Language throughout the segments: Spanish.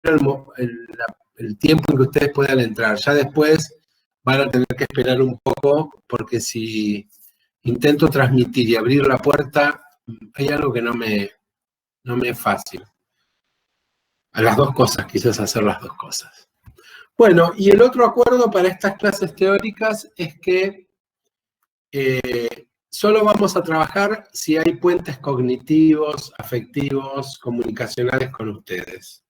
el tiempo en que ustedes puedan entrar. Ya después van a tener que esperar un poco, porque si intento transmitir y abrir la puerta, hay algo que no me es fácil. A las dos cosas, quizás hacer las dos cosas. Bueno, y el otro acuerdo para estas clases teóricas es que solo vamos a trabajar si hay puentes cognitivos, afectivos, comunicacionales con ustedes.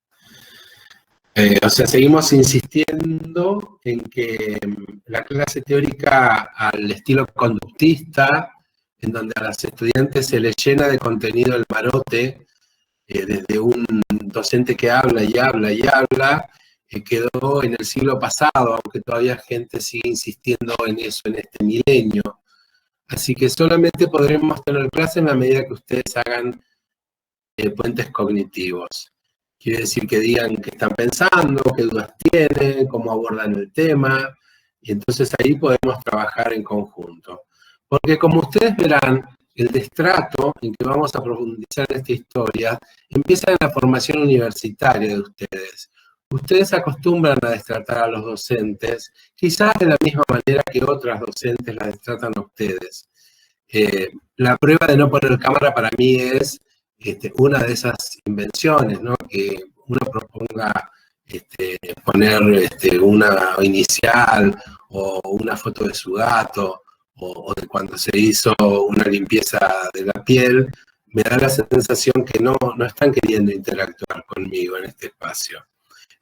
O sea, seguimos insistiendo en que la clase teórica al estilo conductista, en donde a los estudiantes se les llena de contenido el marote, desde un docente que habla y habla y habla, quedó en el siglo pasado, aunque todavía gente sigue insistiendo en eso en este milenio. Así que solamente podremos tener clases en la medida que ustedes hagan puentes cognitivos. Quiere decir que digan qué están pensando, qué dudas tienen, cómo abordan el tema, y entonces ahí podemos trabajar en conjunto. Porque como ustedes verán, el destrato en que vamos a profundizar en esta historia empieza en la formación universitaria de ustedes. Ustedes acostumbran a destratar a los docentes, quizás de la misma manera que otras docentes la destratan a ustedes. La prueba de no poner cámara para mí es una de esas invenciones, ¿no? Que uno proponga poner una inicial o una foto de su gato o de cuando se hizo una limpieza de la piel, me da la sensación que no están queriendo interactuar conmigo en este espacio.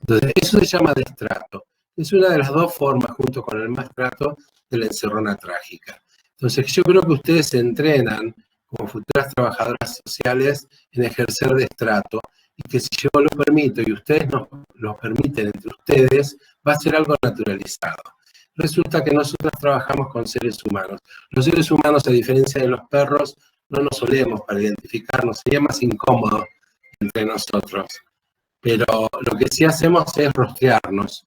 Entonces, eso se llama destrato. Es una de las dos formas, junto con el mastrato, de la encerrona trágica. Entonces, yo creo que ustedes se entrenan como futuras trabajadoras sociales en ejercer destrato, y que si yo lo permito y ustedes nos lo permiten entre ustedes, va a ser algo naturalizado. Resulta que nosotros trabajamos con seres humanos. Los seres humanos, a diferencia de los perros, no nos solemos para identificarnos, sería más incómodo entre nosotros. Pero lo que sí hacemos es rostrearnos.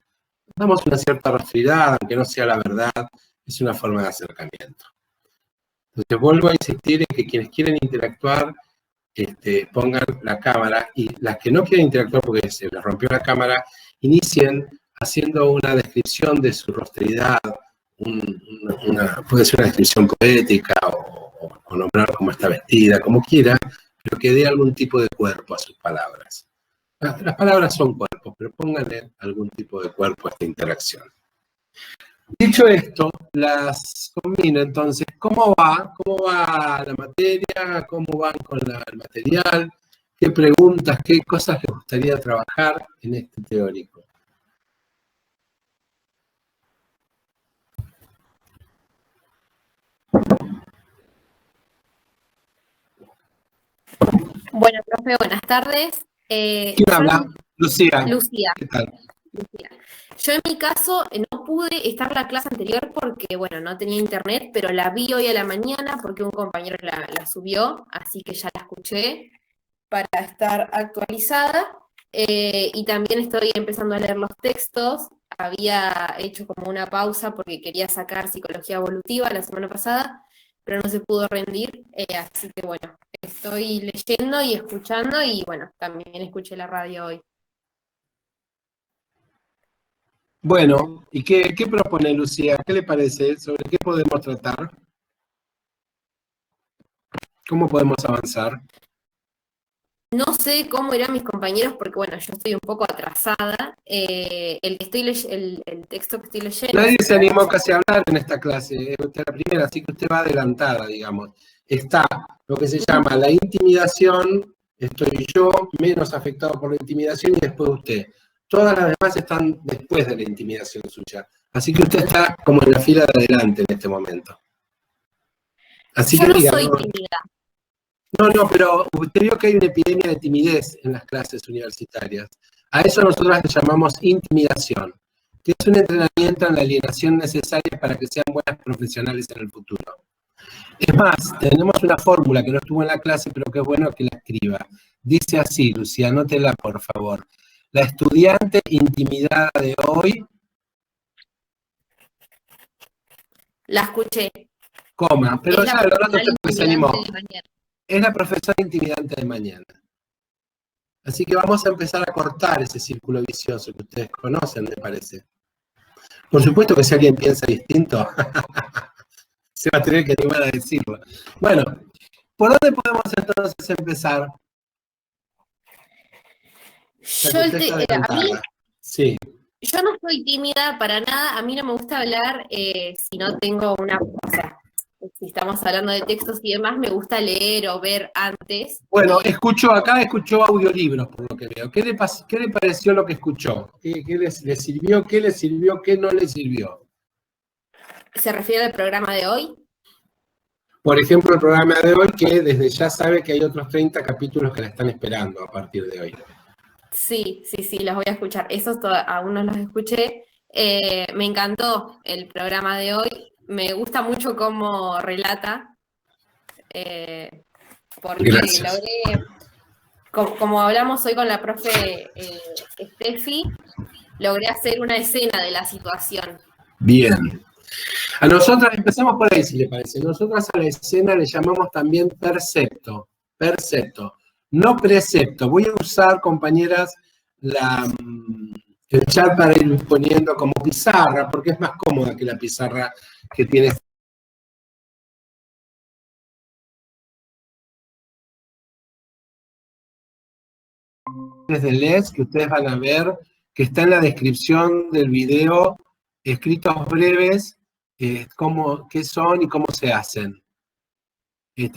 Damos una cierta rostridad, aunque no sea la verdad, es una forma de acercamiento. Entonces vuelvo a insistir en que quienes quieren interactuar, pongan la cámara, y las que no quieren interactuar porque se les rompió la cámara, inicien haciendo una descripción de su rostridad, puede ser una descripción poética o nombrar cómo está vestida, como quiera, pero que dé algún tipo de cuerpo a sus palabras. Las palabras son cuerpos, pero pónganle algún tipo de cuerpo a esta interacción. Dicho esto, las combino entonces. ¿Cómo va? ¿Cómo va la materia? ¿Cómo van con el material? ¿Qué preguntas, qué cosas les gustaría trabajar en este teórico? Bueno, profe, buenas tardes. ¿Quién habla? Lucía. Lucía. ¿Qué tal? Lucía. Yo en mi caso no pude estar la clase anterior porque, bueno, no tenía internet, pero la vi hoy a la mañana porque un compañero la subió, así que ya la escuché para estar actualizada. Y también estoy empezando a leer los textos. Había hecho como una pausa porque quería sacar psicología evolutiva la semana pasada, pero no se pudo rendir, así que bueno, estoy leyendo y escuchando y bueno, también escuché la radio hoy. Bueno, ¿y qué propone Lucía? ¿Qué le parece? ¿Sobre qué podemos tratar? ¿Cómo podemos avanzar? No sé cómo irán mis compañeros porque bueno, yo estoy un poco atrasada. El texto que estoy leyendo... Nadie se animó casi a hablar en esta clase, es usted la primera, así que usted va adelantada, digamos. Está lo que se llama la intimidación, estoy yo menos afectado por la intimidación y después usted. Todas las demás están después de la intimidación suya. Así que usted está como en la fila de adelante en este momento. Así yo que no diga, soy tímida. No, pero usted vio que hay una epidemia de timidez en las clases universitarias. A eso nosotros le llamamos intimidación, que es un entrenamiento en la alienación necesaria para que sean buenas profesionales en el futuro. Es más, tenemos una fórmula que no estuvo en la clase, pero que es bueno que la escriba. Dice así, Lucía, anótela por favor. La estudiante intimidada de hoy, La escuché. coma, pero ya lo hablando usted porque se animó. De mañana. Es la profesora intimidante de mañana. Así que vamos a empezar a cortar ese círculo vicioso que ustedes conocen, me parece. Por supuesto que si alguien piensa distinto, se va a tener que animar a decirlo. Bueno, ¿por dónde podemos entonces empezar? A mí, sí. yo no soy tímida para nada, a mí no me gusta hablar si no tengo una, o sea, si estamos hablando de textos y demás, me gusta leer o ver antes. Bueno, escuchó audiolibros, por lo que veo. ¿Qué le pareció lo que escuchó? ¿Qué le sirvió? ¿Qué le sirvió? ¿Qué no le sirvió? ¿Se refiere al programa de hoy? Por ejemplo, el programa de hoy, que desde ya sabe que hay otros 30 capítulos que la están esperando a partir de hoy. Sí, los voy a escuchar. Esos aún no los escuché. Me encantó el programa de hoy. Me gusta mucho cómo relata. Porque Gracias. logré, como hablamos hoy con la profe Steffi, logré hacer una escena de la situación. Bien. A nosotras, empecemos por ahí, si le parece. Nosotras a la escena le llamamos también percepto. Percepto. No precepto. Voy a usar, compañeras, el chat para ir poniendo como pizarra, porque es más cómoda que la pizarra que tiene. Desde LES, que ustedes van a ver, que está en la descripción del video, escritos breves, qué son y cómo se hacen.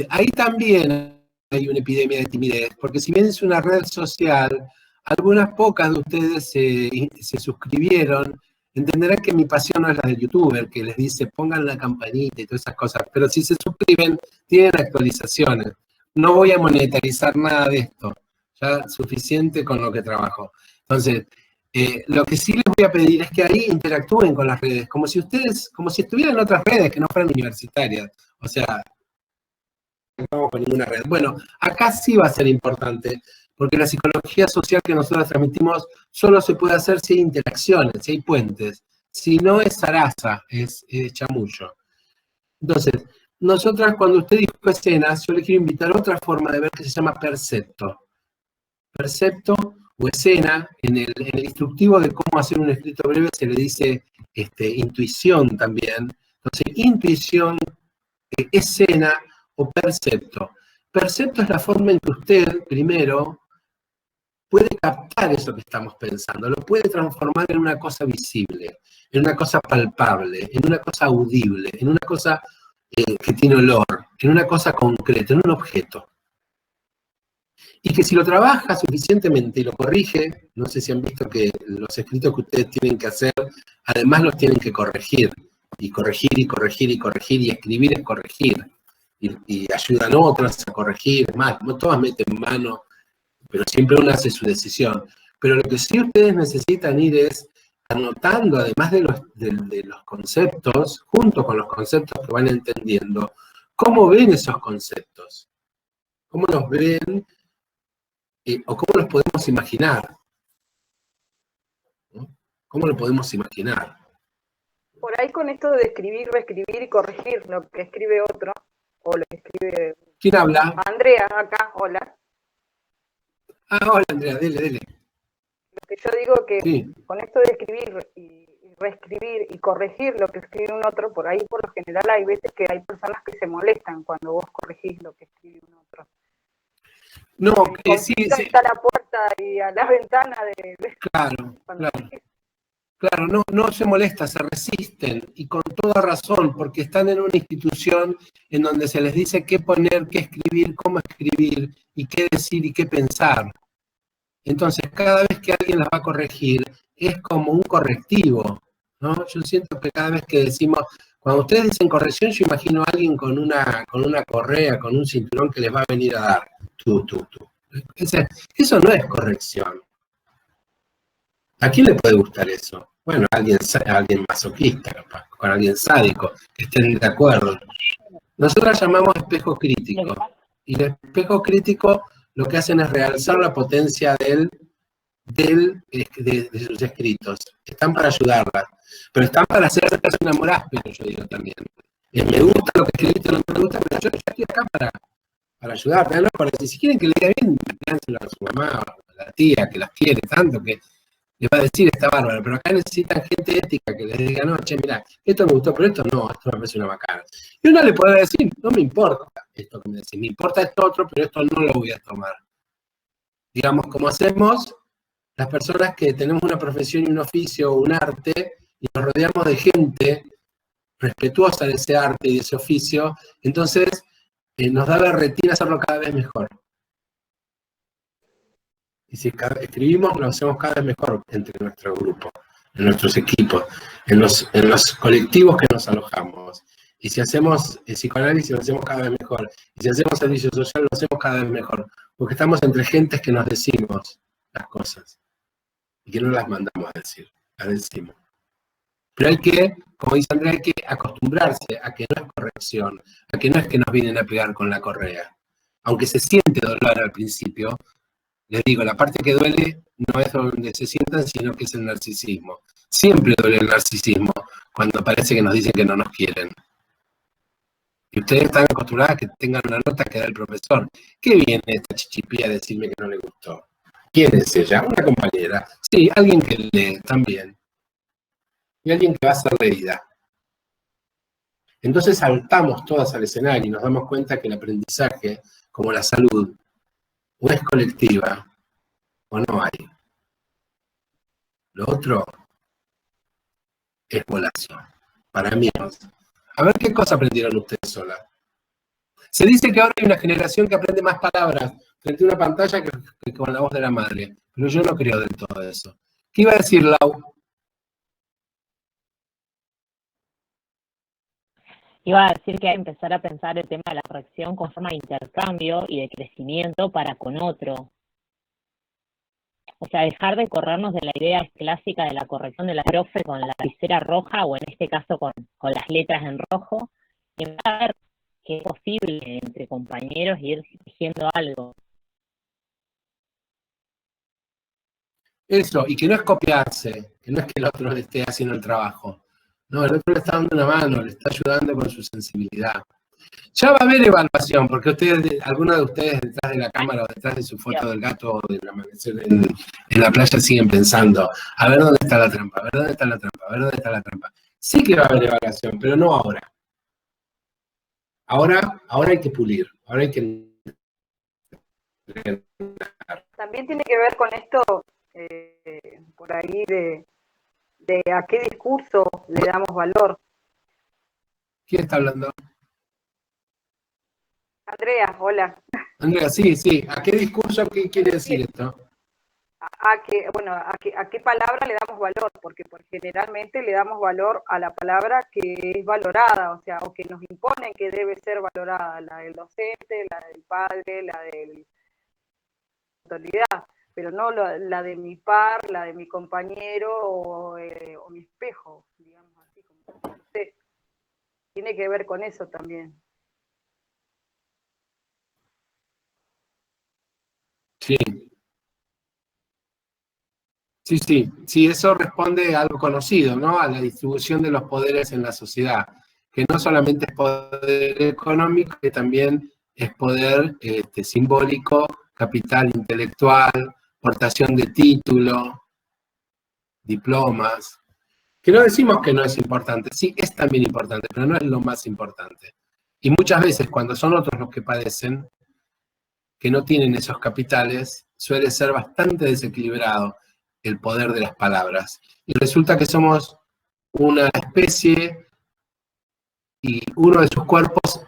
Ahí también hay una epidemia de timidez, porque si bien es una red social, algunas pocas de ustedes se suscribieron, entenderán que mi pasión no es la del youtuber, que les dice pongan la campanita y todas esas cosas, pero si se suscriben, tienen actualizaciones. No voy a monetarizar nada de esto, ya suficiente con lo que trabajo. Entonces, lo que sí les voy a pedir es que ahí interactúen con las redes, como si estuvieran en otras redes que no fueran universitarias. O sea, no vamos con ninguna red. Bueno, acá sí va a ser importante, porque la psicología social que nosotros transmitimos solo se puede hacer si hay interacciones, si hay puentes. Si no es zaraza, es chamullo. Entonces, nosotras cuando usted dijo escenas, yo le quiero invitar a otra forma de ver que se llama percepto. Percepto o escena, en el instructivo de cómo hacer un escrito breve se le dice intuición también. Entonces, intuición, escena o percepto. Percepto es la forma en que usted, primero, puede captar eso que estamos pensando, lo puede transformar en una cosa visible, en una cosa palpable, en una cosa audible, en una cosa que tiene olor, en una cosa concreta, en un objeto. Y que si lo trabaja suficientemente y lo corrige, no sé si han visto que los escritos que ustedes tienen que hacer, además los tienen que corregir, y corregir, y corregir, y corregir, y escribir es corregir, y ayudan otras a corregir, más, todas meten mano, pero siempre una hace su decisión. Pero lo que sí ustedes necesitan ir es anotando, además de los conceptos, junto con los conceptos que van entendiendo, cómo ven esos conceptos, cómo los ven, o cómo los podemos imaginar. ¿No? ¿Cómo lo podemos imaginar? Por ahí con esto de escribir, reescribir y corregir lo que escribe otro, o lo que escribe... ¿Quién habla? Andrea, acá, hola. Ah, hola Andrea, dele. Lo que yo digo que sí. Con esto de escribir y reescribir y corregir lo que escribe un otro, por ahí por lo general hay veces que hay personas que se molestan cuando vos corregís lo que escribe un otro. No, sí. Está a la puerta y a la ventana de... Claro, no se molesta, se resisten, y con toda razón, porque están en una institución en donde se les dice qué poner, qué escribir, cómo escribir, y qué decir y qué pensar. Entonces, cada vez que alguien las va a corregir, es como un correctivo, ¿no? Yo siento que cada vez que decimos, cuando ustedes dicen corrección, yo imagino a alguien con una correa, con un cinturón que les va a venir a dar. Eso no es corrección. ¿A quién le puede gustar eso? Bueno, a alguien masoquista, capaz, con alguien sádico, que estén de acuerdo. Nosotros llamamos espejo crítico. Y el espejo crítico lo que hacen es realzar la potencia de sus escritos. Están para ayudarla, pero están para hacer a esa persona más áspera, yo digo también. Me gusta lo que escribiste, no me gusta, pero yo estoy acá para ayudarte, no para decir, si quieren que le diga bien, díganselo a su mamá o a la tía que las quiere tanto que les va a decir está bárbaro, pero acá necesitan gente ética que les diga, no, che, mirá, esto me gustó, pero esto no, esto me parece una bacana. Y uno le podrá decir, no me importa esto que me decís, me importa esto otro, pero esto no lo voy a tomar. Digamos, como hacemos las personas que tenemos una profesión y un oficio o un arte y nos rodeamos de gente respetuosa de ese arte y de ese oficio, entonces nos da berretín hacerlo cada vez mejor. Y si escribimos, lo hacemos cada vez mejor entre nuestro grupo, en nuestros equipos, en los colectivos que nos alojamos. Y si hacemos psicoanálisis, lo hacemos cada vez mejor. Y si hacemos servicio social, lo hacemos cada vez mejor. Porque estamos entre gentes que nos decimos las cosas. Y que no las mandamos a decir, las decimos. Pero hay que, como dice Andrea, hay que acostumbrarse a que no es corrección, a que no es que nos vienen a pegar con la correa. Aunque se siente dolor al principio, les digo, la parte que duele no es donde se sientan, sino que es el narcisismo. Siempre duele el narcisismo cuando parece que nos dicen que no nos quieren. Y ustedes están acostumbrados a que tengan una nota que da el profesor. ¿Qué viene esta chichipía a decirme que no le gustó? ¿Quién es ella? Una compañera. Sí, alguien que lee también. Y alguien que va a ser leída. Entonces saltamos todas al escenario y nos damos cuenta que el aprendizaje, como la salud, o es colectiva o no hay. Lo otro es volación. Para mí. A ver qué cosa aprendieron ustedes solas. Se dice que ahora hay una generación que aprende más palabras frente a una pantalla que con la voz de la madre. Pero yo no creo del todo eso. ¿Qué iba a decir Lau? Iba a decir que hay que empezar a pensar el tema de la corrección con forma de intercambio y de crecimiento para con otro. O sea, dejar de corrernos de la idea clásica de la corrección de la profe con la lapicera roja, o en este caso con las letras en rojo, y empezar a ver que es posible entre compañeros ir tejiendo algo. Eso, y que no es copiarse, que no es que el otro le esté haciendo el trabajo. No, el otro le está dando una mano, le está ayudando con su sensibilidad. Ya va a haber evaluación, porque algunos de ustedes detrás de la cámara o detrás de su foto del gato o del amanecer en la playa siguen pensando, a ver dónde está la trampa, a ver dónde está la trampa, a ver dónde está la trampa. Sí que va a haber evaluación, pero no ahora. Ahora hay que pulir, ahora hay que... También tiene que ver con esto, por ahí, de a qué discurso le damos valor. ¿Quién está hablando? Andrea, hola. Andrea, sí. ¿A qué discurso qué quiere decir esto? A qué palabra le damos valor, porque generalmente le damos valor a la palabra que es valorada, o sea, o que nos imponen que debe ser valorada, la del docente, la del padre, la de la autoridad, pero no la de mi par, la de mi compañero o mi espejo, digamos así, como usted. Tiene que ver con eso también. Sí, eso responde a algo conocido, ¿no? A la distribución de los poderes en la sociedad, que no solamente es poder económico, que también es poder simbólico, capital intelectual, portación de título, diplomas, que no decimos que no es importante, sí, es también importante, pero no es lo más importante. Y muchas veces cuando son otros los que padecen, que no tienen esos capitales, suele ser bastante desequilibrado el poder de las palabras. Y resulta que somos una especie y uno de sus cuerpos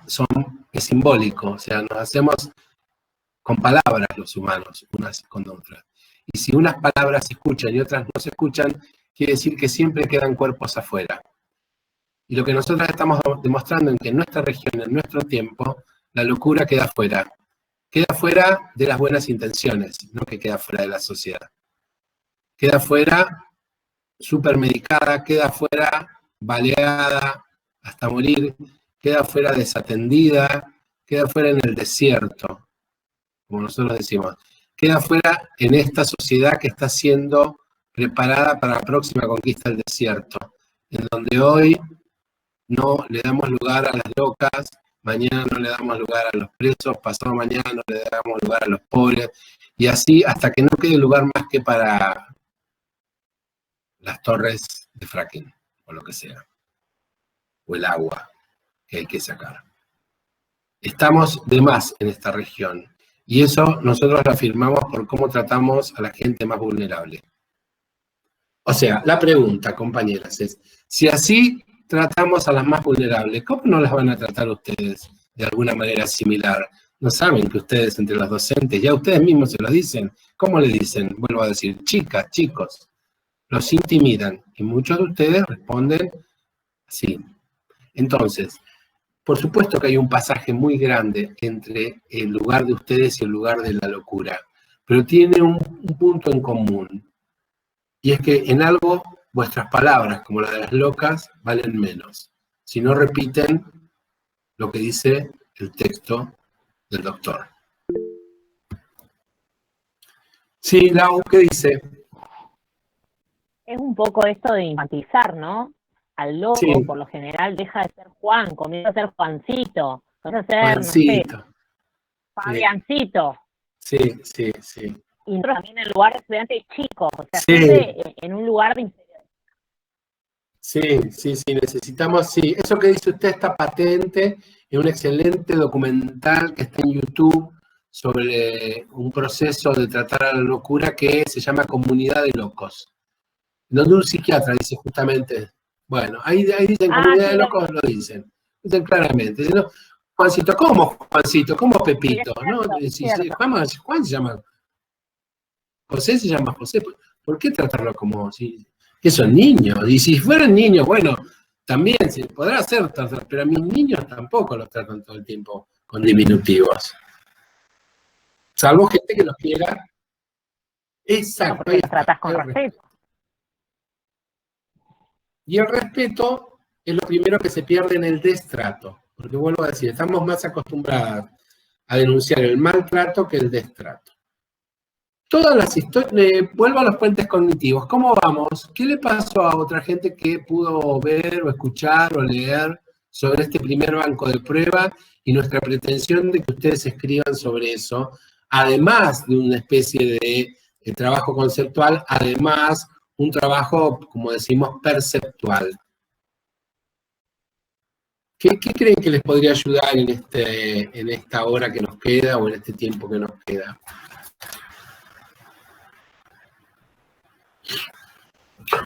es simbólico, o sea, nos hacemos con palabras los humanos, unas con otras. Y si unas palabras se escuchan y otras no se escuchan, quiere decir que siempre quedan cuerpos afuera. Y lo que nosotros estamos demostrando es que en nuestra región, en nuestro tiempo, la locura queda afuera. Queda fuera de las buenas intenciones, no que queda fuera de la sociedad. Queda fuera supermedicada, queda fuera baleada hasta morir, queda fuera desatendida, queda fuera en el desierto, como nosotros decimos. Queda fuera en esta sociedad que está siendo preparada para la próxima conquista del desierto, en donde hoy no le damos lugar a las locas, mañana no le damos lugar a los presos, pasado mañana no le damos lugar a los pobres, y así hasta que no quede lugar más que para las torres de fracking, o lo que sea, o el agua que hay que sacar. Estamos de más en esta región, y eso nosotros lo afirmamos por cómo tratamos a la gente más vulnerable. O sea, la pregunta, compañeras, es, si así tratamos a las más vulnerables, ¿cómo no las van a tratar ustedes de alguna manera similar? ¿No saben que ustedes entre los docentes, ya ustedes mismos se lo dicen? ¿Cómo le dicen? Vuelvo a decir, chicas, chicos, los intimidan, y muchos de ustedes responden sí. Entonces, por supuesto que hay un pasaje muy grande entre el lugar de ustedes y el lugar de la locura, pero tiene un punto en común, y es que en algo vuestras palabras, como las de las locas, valen menos, si no repiten lo que dice el texto del doctor. Sí, Lau, ¿qué dice? Es un poco esto de enfatizar, ¿no? Al loco, Sí, por lo general, deja de ser Juan, comienza a ser Juancito, comienza a ser, no sé, Juancito. Sí, Fabiancito. sí, sí, sí. Y nosotros también en lugar de estudiantes chicos, o sea, Sí, siempre en un lugar de sí, sí, sí, necesitamos, sí. Eso que dice usted está patente en un excelente documental que está en YouTube sobre un proceso de tratar a la locura que se llama Comunidad de Locos, donde un psiquiatra dice justamente, bueno, ahí dicen Comunidad de sí, Locos, lo dicen claramente. Dicen, no, Juancito, ¿cómo Juancito? ¿Cómo sí, es Pepito? ¿No? cierto, es Si cierto. Juan se llama José, se llama José. ¿Por qué tratarlo como si que son niños? Y si fueran niños, bueno, también se podrá hacer, pero a mis niños tampoco los tratan todo el tiempo con diminutivos. Salvo gente que los quiera. No, Exacto, porque ahí los está. tratás con respeto. Y el respeto es lo primero que se pierde en el destrato. Porque vuelvo a decir, estamos más acostumbradas a denunciar el maltrato que el destrato. Todas las historias, vuelvo a los puentes cognitivos, ¿cómo vamos? ¿Qué le pasó a otra gente que pudo ver o escuchar o leer sobre este primer banco de prueba y nuestra pretensión de que ustedes escriban sobre eso, además de una especie de trabajo conceptual, además un trabajo, como decimos, perceptual? ¿Qué creen que les podría ayudar en esta hora que nos queda o en este tiempo que nos queda?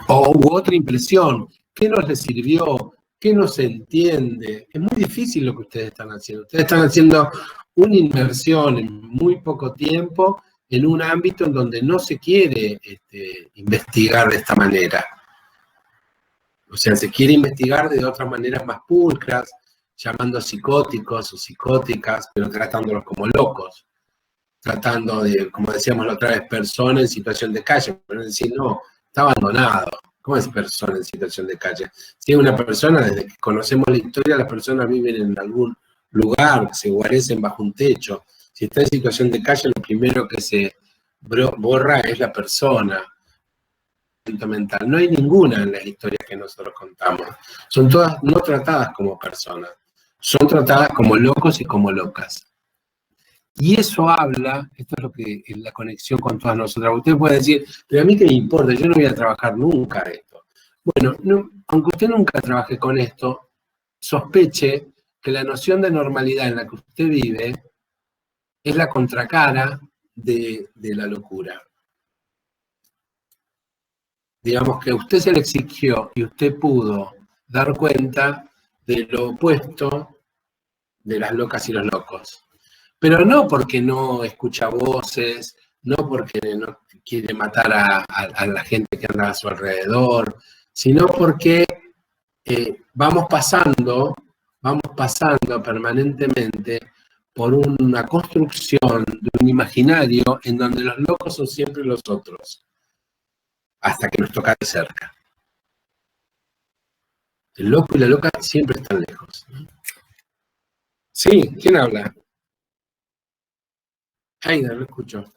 O u otra impresión, ¿qué nos les sirvió? ¿Qué nos entiende? Es muy difícil lo que ustedes están haciendo. Ustedes están haciendo una inmersión en muy poco tiempo en un ámbito en donde no se quiere investigar de esta manera. O sea, se quiere investigar de otras maneras más pulcras, llamando psicóticos o psicóticas, pero tratándolos como locos, tratando de, como decíamos la otra vez, personas en situación de calle, pero es decir, no, está abandonado. ¿Cómo es persona en situación de calle? Si es una persona, desde que conocemos la historia, las personas viven en algún lugar, se guarecen bajo un techo. Si está en situación de calle, lo primero que se borra es la persona mental. No hay ninguna en las historias que nosotros contamos. Son todas no tratadas como personas, son tratadas como locos y como locas. Y eso habla, esto es lo que es la conexión con todas nosotras. Usted puede decir, pero a mí qué me importa, yo no voy a trabajar nunca esto. Bueno, aunque usted nunca trabaje con esto, sospeche que la noción de normalidad en la que usted vive es la contracara de la locura. Digamos que usted se le exigió y usted pudo dar cuenta de lo opuesto de las locas y los locos. Pero no porque no escucha voces, no porque no quiere matar a la gente que anda a su alrededor, sino porque vamos pasando permanentemente por una construcción de un imaginario en donde los locos son siempre los otros, hasta que nos toca de cerca. El loco y la loca siempre están lejos. Sí, ¿quién habla? Aida, lo escucho.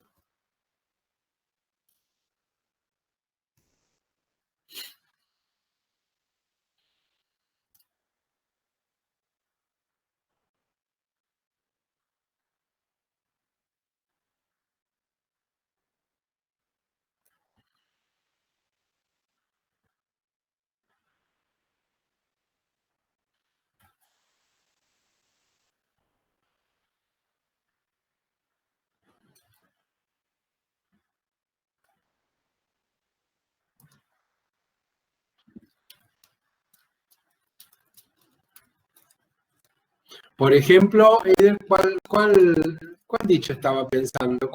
Por ejemplo, Eider, ¿cuál dicho estaba pensando?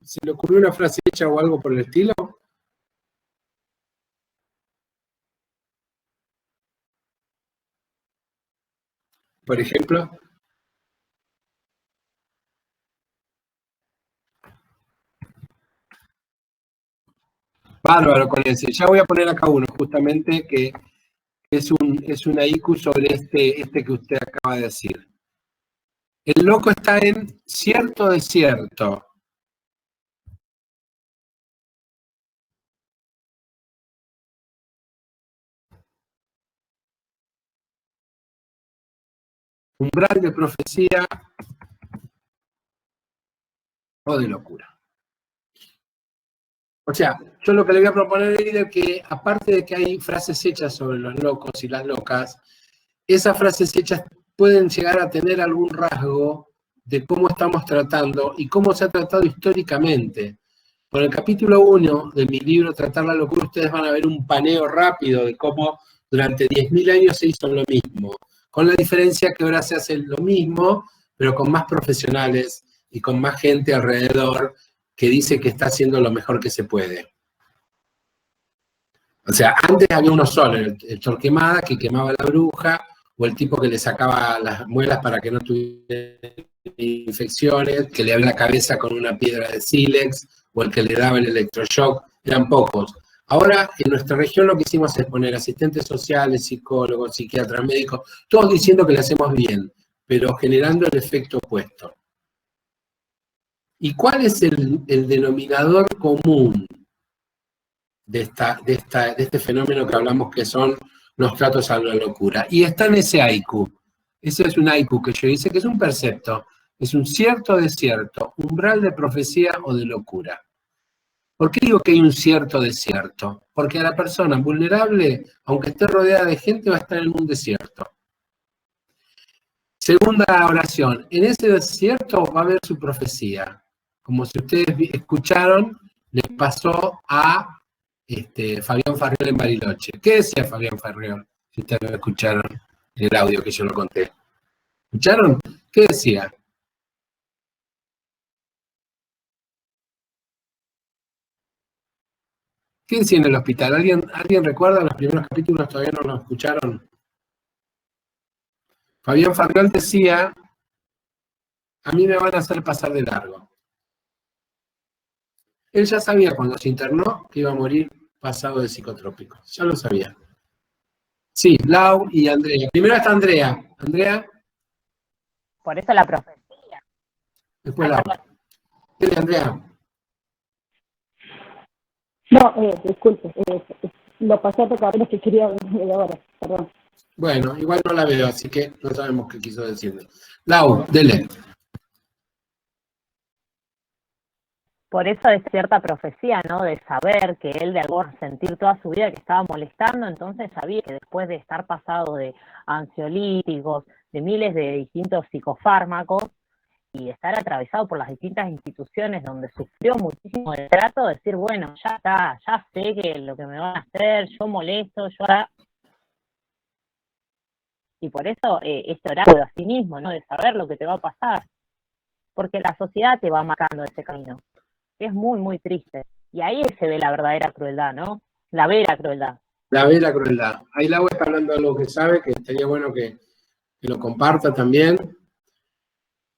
¿Se le ocurrió una frase hecha o algo por el estilo? Por ejemplo. Bárbaro con ese. Ya voy a poner acá uno, justamente, que es una haiku sobre este que usted acaba de decir. El loco está en cierto desierto. Umbral de profecía o de locura. O sea, yo lo que le voy a proponer es que, aparte de que hay frases hechas sobre los locos y las locas, esas frases hechas pueden llegar a tener algún rasgo de cómo estamos tratando y cómo se ha tratado históricamente. Con el capítulo 1 de mi libro, Tratar la locura, ustedes van a ver un paneo rápido de cómo durante 10.000 años se hizo lo mismo, con la diferencia que ahora se hace lo mismo, pero con más profesionales y con más gente alrededor que dice que está haciendo lo mejor que se puede. O sea, antes había uno solo, el Torquemada, que quemaba a la bruja, o el tipo que le sacaba las muelas para que no tuviera infecciones, que le abría la cabeza con una piedra de sílex, o el que le daba el electroshock, eran pocos. Ahora, en nuestra región lo que hicimos es poner asistentes sociales, psicólogos, psiquiatras, médicos, todos diciendo que lo hacemos bien, pero generando el efecto opuesto. ¿Y cuál es el denominador común de este fenómeno que hablamos, que son los tratos a la locura? Y está en ese haiku. Ese es un haiku que yo hice, que es un percepto, es un cierto desierto, umbral de profecía o de locura. ¿Por qué digo que hay un cierto desierto? Porque a la persona vulnerable, aunque esté rodeada de gente, va a estar en un desierto. Segunda oración, en ese desierto va a haber su profecía. Como si ustedes escucharon, le pasó a Fabián Farriol en Bariloche. ¿Qué decía Fabián Farriol? Si ustedes lo escucharon en el audio que yo lo conté. ¿Escucharon? ¿Qué decía? ¿Qué decía en el hospital? ¿Alguien recuerda? Los primeros capítulos todavía no los escucharon. Fabián Farriol decía, a mí me van a hacer pasar de largo. Él ya sabía cuando se internó que iba a morir pasado de psicotrópicos. Ya lo sabía. Sí, Lau y Andrea. Primero está Andrea. Andrea. Por eso la profecía. Después Lau. ¿Qué Andrea? No, disculpe. Lo pasé a tocar lo que quería ver ahora. Perdón. Bueno, igual no la veo, así que no sabemos qué quiso decirme. Lau, dele. Por eso es cierta profecía, ¿no? De saber que él de algo sentir toda su vida que estaba molestando, entonces sabía que después de estar pasado de ansiolíticos, de miles de distintos psicofármacos, y estar atravesado por las distintas instituciones donde sufrió muchísimo de trato, decir, bueno, ya está, ya sé que lo que me van a hacer, yo molesto, yo... Y por eso este oráculo a sí mismo, ¿no? De saber lo que te va a pasar. Porque la sociedad te va marcando ese camino. Es muy, muy triste. Y ahí se ve la verdadera crueldad, ¿no? La vera crueldad. La vera crueldad. Ahí Lau está hablando de algo que sabe, que estaría bueno que lo comparta también.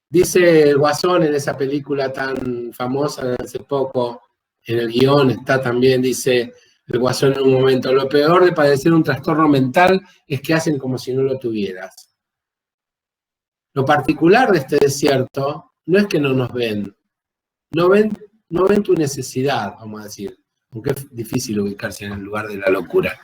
Dice el Guasón en esa película tan famosa de hace poco, en el guión está también, dice el Guasón en un momento, lo peor de padecer un trastorno mental es que hacen como si no lo tuvieras. Lo particular de este desierto no es que no nos ven, no ven tu necesidad, vamos a decir, aunque es difícil ubicarse en el lugar de la locura.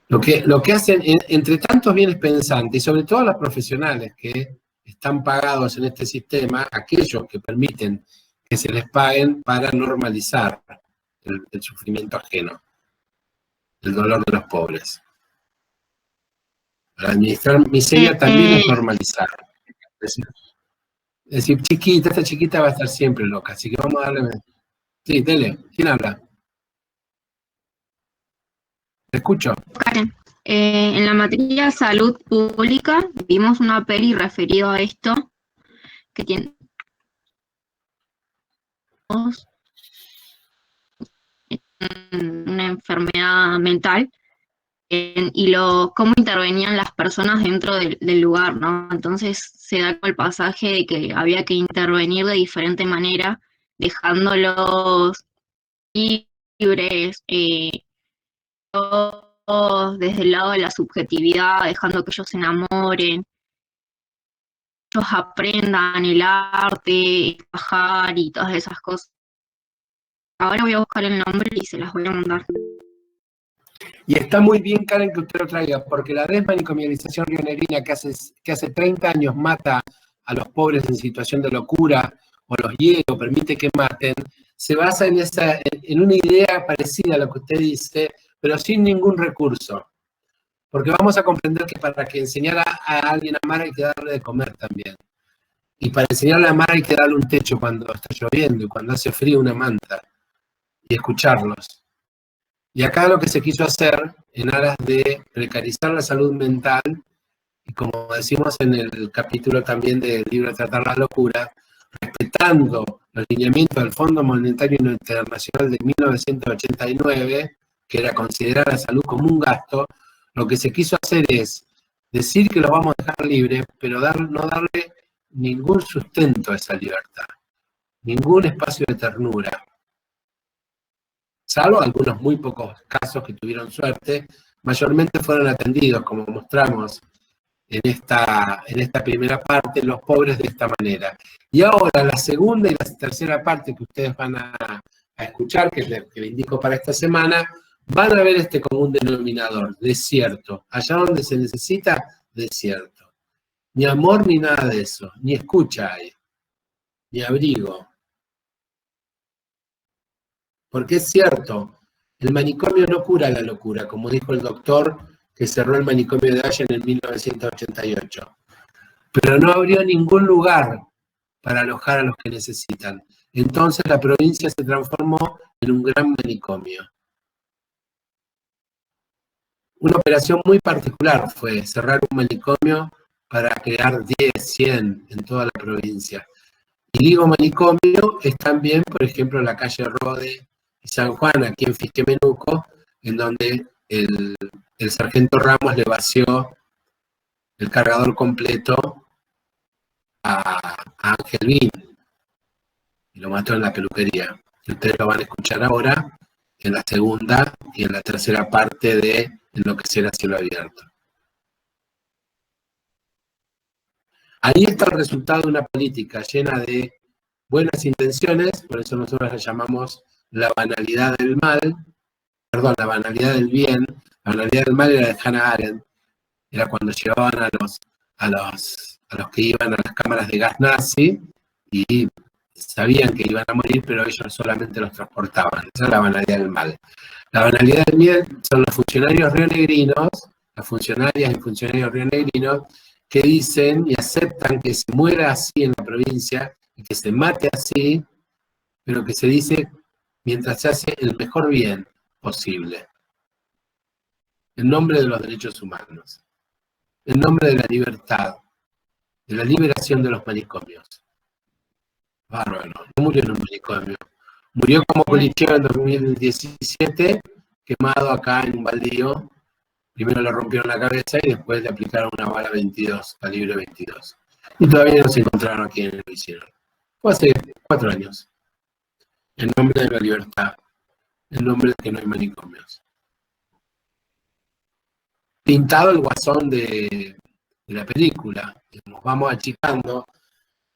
Lo que hacen, entre tantos bienes pensantes, y sobre todo los profesionales que están pagados en este sistema, aquellos que permiten que se les paguen para normalizar el sufrimiento ajeno, el dolor de los pobres. Para administrar miseria también es normalizar. Es decir, chiquita, esta chiquita va a estar siempre loca, así que vamos a darle... Sí, dele, ¿quién habla? ¿Te escucho? Karen. En la materia de salud pública vimos una peli referido a esto, que tiene una enfermedad mental y cómo intervenían las personas dentro del lugar, ¿no? Entonces se da el pasaje de que había que intervenir de diferente manera, dejándolos libres, todos desde el lado de la subjetividad, dejando que ellos se enamoren, ellos aprendan el arte, trabajar y todas esas cosas. Ahora voy a buscar el nombre y se las voy a mandar. Y está muy bien, Karen, que usted lo traiga, porque la desmanicomialización rionegrina que hace 30 años mata a los pobres en situación de locura, o los hiere, o permite que maten, se basa en una idea parecida a lo que usted dice, pero sin ningún recurso. Porque vamos a comprender que para que enseñar a alguien a amar hay que darle de comer también. Y para enseñarle a amar hay que darle un techo cuando está lloviendo y cuando hace frío una manta. Y escucharlos. Y acá lo que se quiso hacer en aras de precarizar la salud mental, y como decimos en el capítulo también del libro Tratar la Locura, respetando los lineamientos del Fondo Monetario Internacional de 1989, que era considerar la salud como un gasto, lo que se quiso hacer es decir que lo vamos a dejar libre, pero no darle ningún sustento a esa libertad, ningún espacio de ternura. Salvo algunos muy pocos casos que tuvieron suerte, mayormente fueron atendidos, como mostramos en esta primera parte, los pobres de esta manera. Y ahora la segunda y la tercera parte que ustedes van a escuchar, que le indico para esta semana, van a ver este común denominador, desierto. Allá donde se necesita, desierto. Ni amor ni nada de eso, ni escucha hay, ni abrigo. Porque es cierto, el manicomio no cura la locura, como dijo el doctor que cerró el manicomio de Allen en 1988. Pero no abrió ningún lugar para alojar a los que necesitan. Entonces la provincia se transformó en un gran manicomio. Una operación muy particular fue cerrar un manicomio para crear 10, 100 en toda la provincia. Y digo manicomio es también, por ejemplo, la calle Rode y San Juan, aquí en Fisquemenuco, en donde el sargento Ramos le vació el cargador completo a Ángel Bin y lo mató en la peluquería. Y ustedes lo van a escuchar ahora en la segunda y en la tercera parte de Enloquecer a cielo abierto. Ahí está el resultado de una política llena de buenas intenciones, por eso nosotros la llamamos la banalidad del mal, perdón, la banalidad del bien. La banalidad del mal era de Hannah Arendt, era cuando llevaban a los que iban a las cámaras de gas nazi y sabían que iban a morir, pero ellos solamente los transportaban. Esa es la banalidad del mal. La banalidad del bien son los funcionarios rionegrinos, las funcionarias y funcionarios rionegrinos, que dicen y aceptan que se muera así en la provincia y que se mate así, pero que se dice mientras se hace el mejor bien posible. En nombre de los derechos humanos, en nombre de la libertad, de la liberación de los manicomios. Bárbaro, no murió en un manicomio. Murió como Colicheo en 2017, quemado acá en un baldío. Primero le rompieron la cabeza y después le aplicaron una bala 22, calibre 22. Y todavía no se encontraron a quienes lo hicieron. Fue hace 4 años. En nombre de la libertad, en nombre de que no hay manicomios. Pintado el guasón de la película, nos vamos achicando.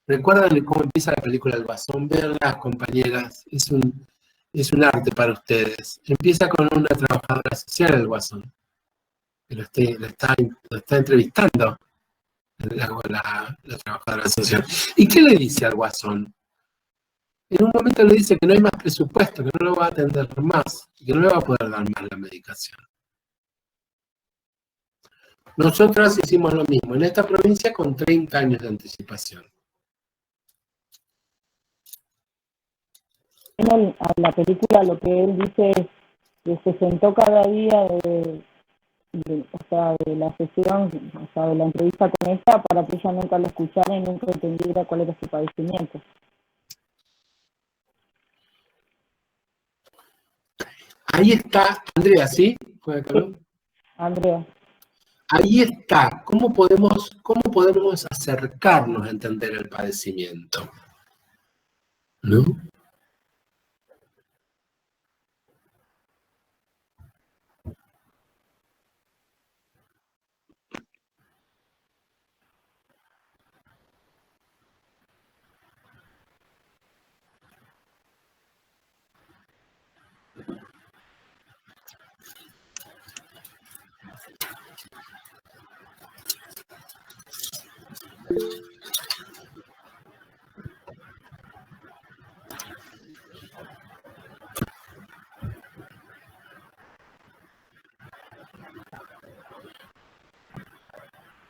¿Recuerdan cómo empieza la película El Guasón? Veanlas, compañeras, es un arte para ustedes. Empieza con una trabajadora social, El Guasón, que lo está entrevistando la trabajadora social. ¿Y qué le dice al Guasón? En un momento le dice que no hay más presupuesto, que no lo va a atender más, que no le va a poder dar más la medicación. Nosotros hicimos lo mismo en esta provincia con 30 años de anticipación. A la película lo que él dice es que se sentó cada día de la sesión, o sea, de la entrevista con ella, para que ella nunca lo escuchara y nunca entendiera cuál era su padecimiento. Ahí está, Andrea, ¿sí? Andrea. Ahí está, ¿cómo podemos acercarnos a entender el padecimiento? ¿No?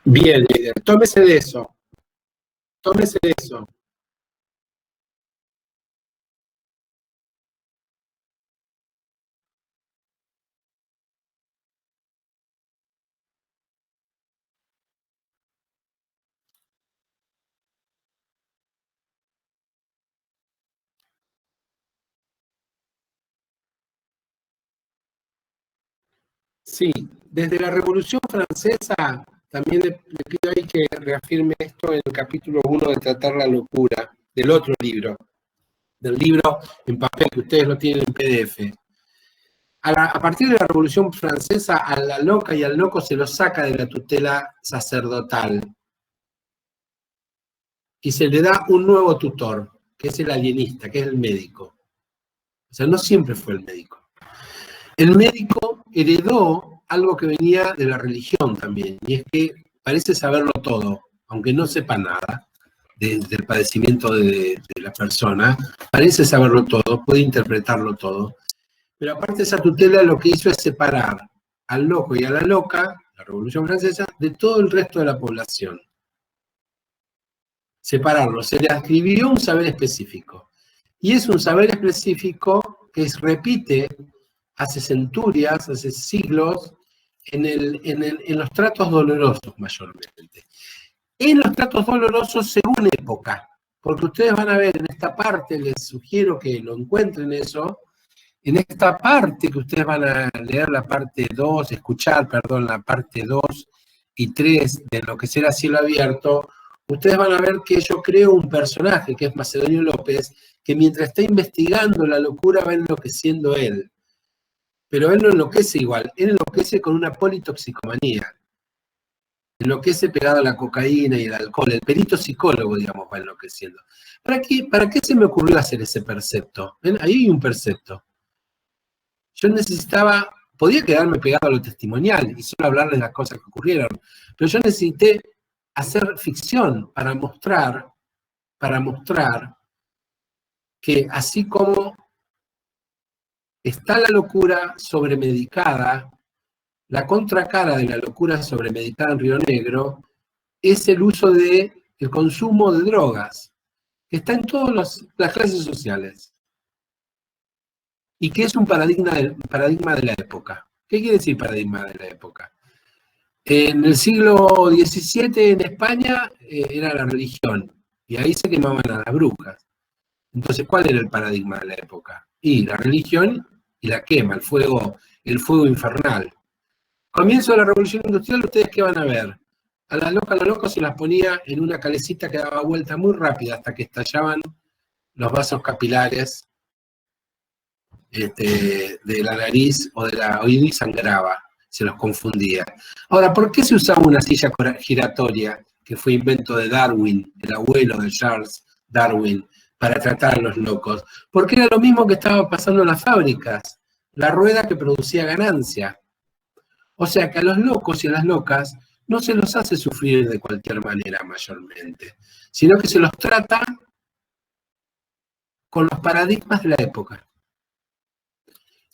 Bien, líder, tómese de eso. Tómese de eso. Sí, desde la Revolución Francesa, también le pido ahí que reafirme esto en el capítulo 1 de Tratar la locura, del otro libro, del libro en papel que ustedes lo tienen en PDF. A partir de la Revolución Francesa, a la loca y al loco se los saca de la tutela sacerdotal y se le da un nuevo tutor, que es el alienista, que es el médico. O sea, no siempre fue el médico. El médico heredó algo que venía de la religión también, y es que parece saberlo todo, aunque no sepa nada del padecimiento de la persona, parece saberlo todo, puede interpretarlo todo. Pero aparte esa tutela lo que hizo es separar al loco y a la loca, la Revolución Francesa, de todo el resto de la población. Separarlo, se le adscribió un saber específico. Y es un saber específico que se repite hace centurias, hace siglos, en los tratos dolorosos mayormente. En los tratos dolorosos según época, porque ustedes van a ver en esta parte, les sugiero que lo encuentren eso, en esta parte que ustedes van a leer la parte 2, escuchar, perdón, la parte 2 y 3 de lo que será Cielo Abierto, ustedes van a ver que yo creo un personaje, que es Macedonio López, que mientras está investigando la locura va enloqueciendo él. Pero él no enloquece igual, él enloquece con una politoxicomanía. Enloquece pegado a la cocaína y el alcohol. El perito psicólogo, digamos, va enloqueciendo. ¿Para qué se me ocurrió hacer ese percepto? ¿Ven? Ahí hay un percepto. Yo necesitaba, podía quedarme pegado a lo testimonial y solo hablarles las cosas que ocurrieron, pero yo necesité hacer ficción para mostrar que así como está la locura sobremedicada, la contracara de la locura sobremedicada en Río Negro es el uso del consumo de drogas, que está en todas las clases sociales, y que es un paradigma de la época. ¿Qué quiere decir paradigma de la época? En el siglo XVII en España era la religión, y ahí se quemaban a las brujas. Entonces, ¿cuál era el paradigma de la época? Y la religión y la quema, el fuego infernal. Comienzo de la Revolución Industrial, ¿ustedes qué van a ver? A las locas se las ponía en una calecita que daba vuelta muy rápida hasta que estallaban los vasos capilares de la nariz o de la oído y sangraba, se los confundía. Ahora, ¿por qué se usaba una silla giratoria, que fue invento de Darwin, el abuelo de Charles Darwin, para tratar a los locos? Porque era lo mismo que estaba pasando en las fábricas, la rueda que producía ganancia. O sea que a los locos y a las locas no se los hace sufrir de cualquier manera mayormente, sino que se los trata con los paradigmas de la época.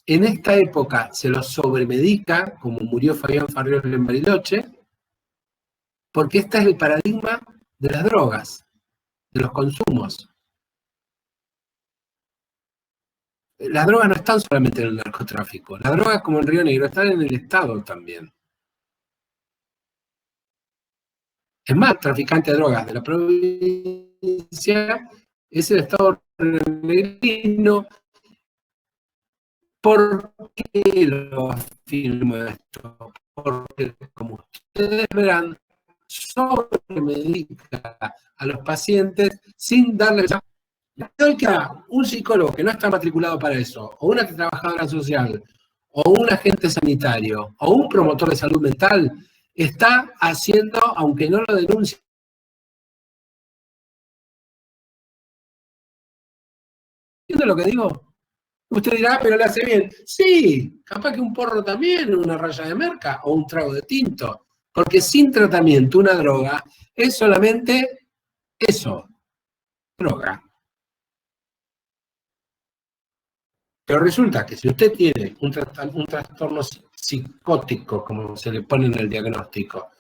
En esta época se los sobremedica, como murió Fabián Farriol en Bariloche, porque este es el paradigma de las drogas, de los consumos. Las drogas no están solamente en el narcotráfico, las drogas como en Río Negro están en el Estado también. Es más, traficante de drogas de la provincia es el Estado negrino. ¿Por qué lo afirmo esto? Porque, como ustedes verán, sobremedica a los pacientes sin darle... Que un psicólogo que no está matriculado para eso, o una trabajadora social, o un agente sanitario, o un promotor de salud mental, está haciendo, aunque no lo denuncie. ¿Entiende lo que digo? Usted dirá, pero le hace bien. Sí, capaz que un porro también, una raya de merca o un trago de tinto. Porque sin tratamiento, una droga es solamente eso, droga. Pero resulta que si usted tiene un trastorno psicótico, como se le pone en el diagnóstico,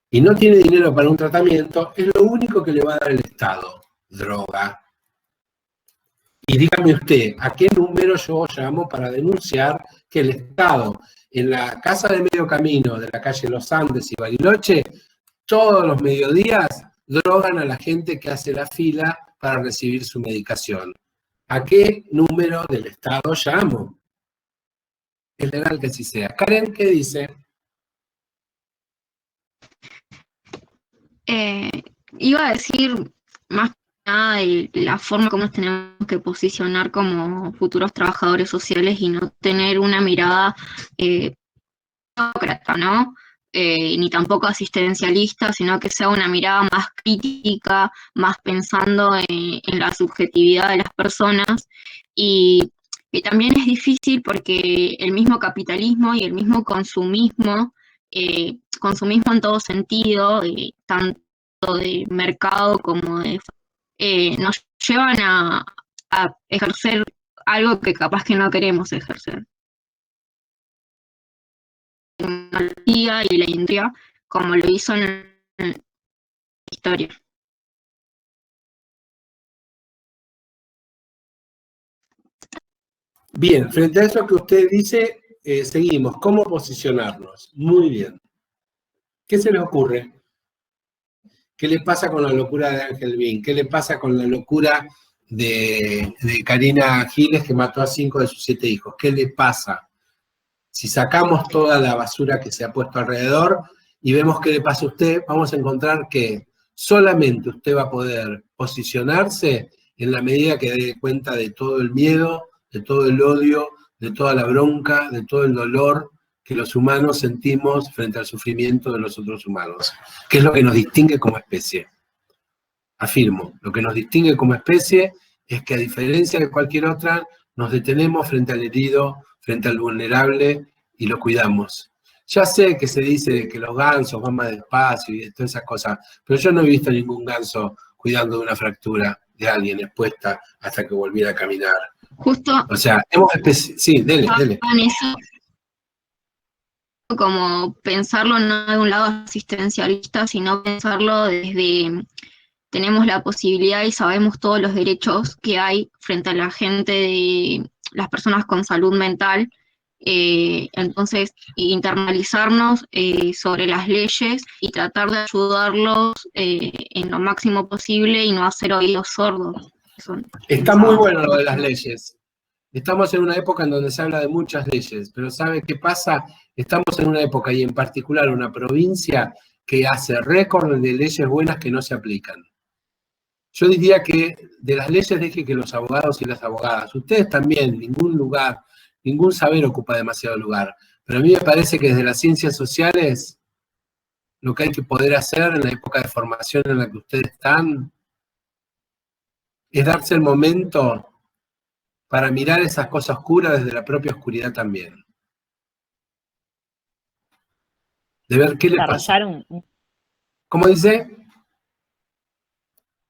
y no tiene dinero para un tratamiento, es lo único que le va a dar el Estado, droga. Y dígame usted, ¿a qué número yo llamo para denunciar que el Estado, en la casa de medio camino de la calle Los Andes y Bariloche, todos los mediodías drogan a la gente que hace la fila para recibir su medicación? ¿A qué número del Estado llamo? Es legal que así sea. Karen, ¿qué dice? Iba a decir más que nada de la forma como nos tenemos que posicionar como futuros trabajadores sociales y no tener una mirada burócrata, ¿no? Ni tampoco asistencialista, sino que sea una mirada más crítica, más pensando en la subjetividad de las personas y que también es difícil porque el mismo capitalismo y el mismo consumismo en todo sentido, tanto de mercado como de... nos llevan a ejercer algo que capaz que no queremos ejercer. La tecnología y la industria, como lo hizo en la historia. Bien, frente a eso que usted dice, seguimos. ¿Cómo posicionarnos? Muy bien. ¿Qué se le ocurre? ¿Qué le pasa con la locura de Ángel Bin? ¿Qué le pasa con la locura de Karina Giles, que mató a 5 de sus 7 hijos? ¿Qué le pasa? Si sacamos toda la basura que se ha puesto alrededor y vemos qué le pasa a usted, vamos a encontrar que solamente usted va a poder posicionarse en la medida que dé cuenta de todo el miedo, de todo el odio, de toda la bronca, de todo el dolor que los humanos sentimos frente al sufrimiento de los otros humanos, que es lo que nos distingue como especie. Afirmo, lo que nos distingue como especie es que, a diferencia de cualquier otra, nos detenemos frente al herido, frente al vulnerable y lo cuidamos. Ya sé que se dice que los gansos van más despacio y todas esas cosas, pero yo no he visto ningún ganso cuidando de una fractura de alguien expuesta hasta que volviera a caminar. Justo O sea, sí, dele. en eso, como pensarlo no de un lado asistencialista, sino pensarlo desde tenemos la posibilidad y sabemos todos los derechos que hay frente a la gente de las personas con salud mental. Entonces, internalizarnos sobre las leyes y tratar de ayudarlos en lo máximo posible y no hacer oídos sordos. Está muy bueno lo de las leyes. Estamos en una época en donde se habla de muchas leyes, pero ¿sabe qué pasa? Estamos en una época, y en particular una provincia, que hace récord de leyes buenas que no se aplican. Yo diría que de las leyes deje que los abogados y las abogadas, ustedes también, ningún lugar, ningún saber ocupa demasiado lugar, pero a mí me parece que desde las ciencias sociales lo que hay que poder hacer en la época de formación en la que ustedes están es darse el momento para mirar esas cosas oscuras desde la propia oscuridad también. De ver qué le pasa. ¿Cómo dice?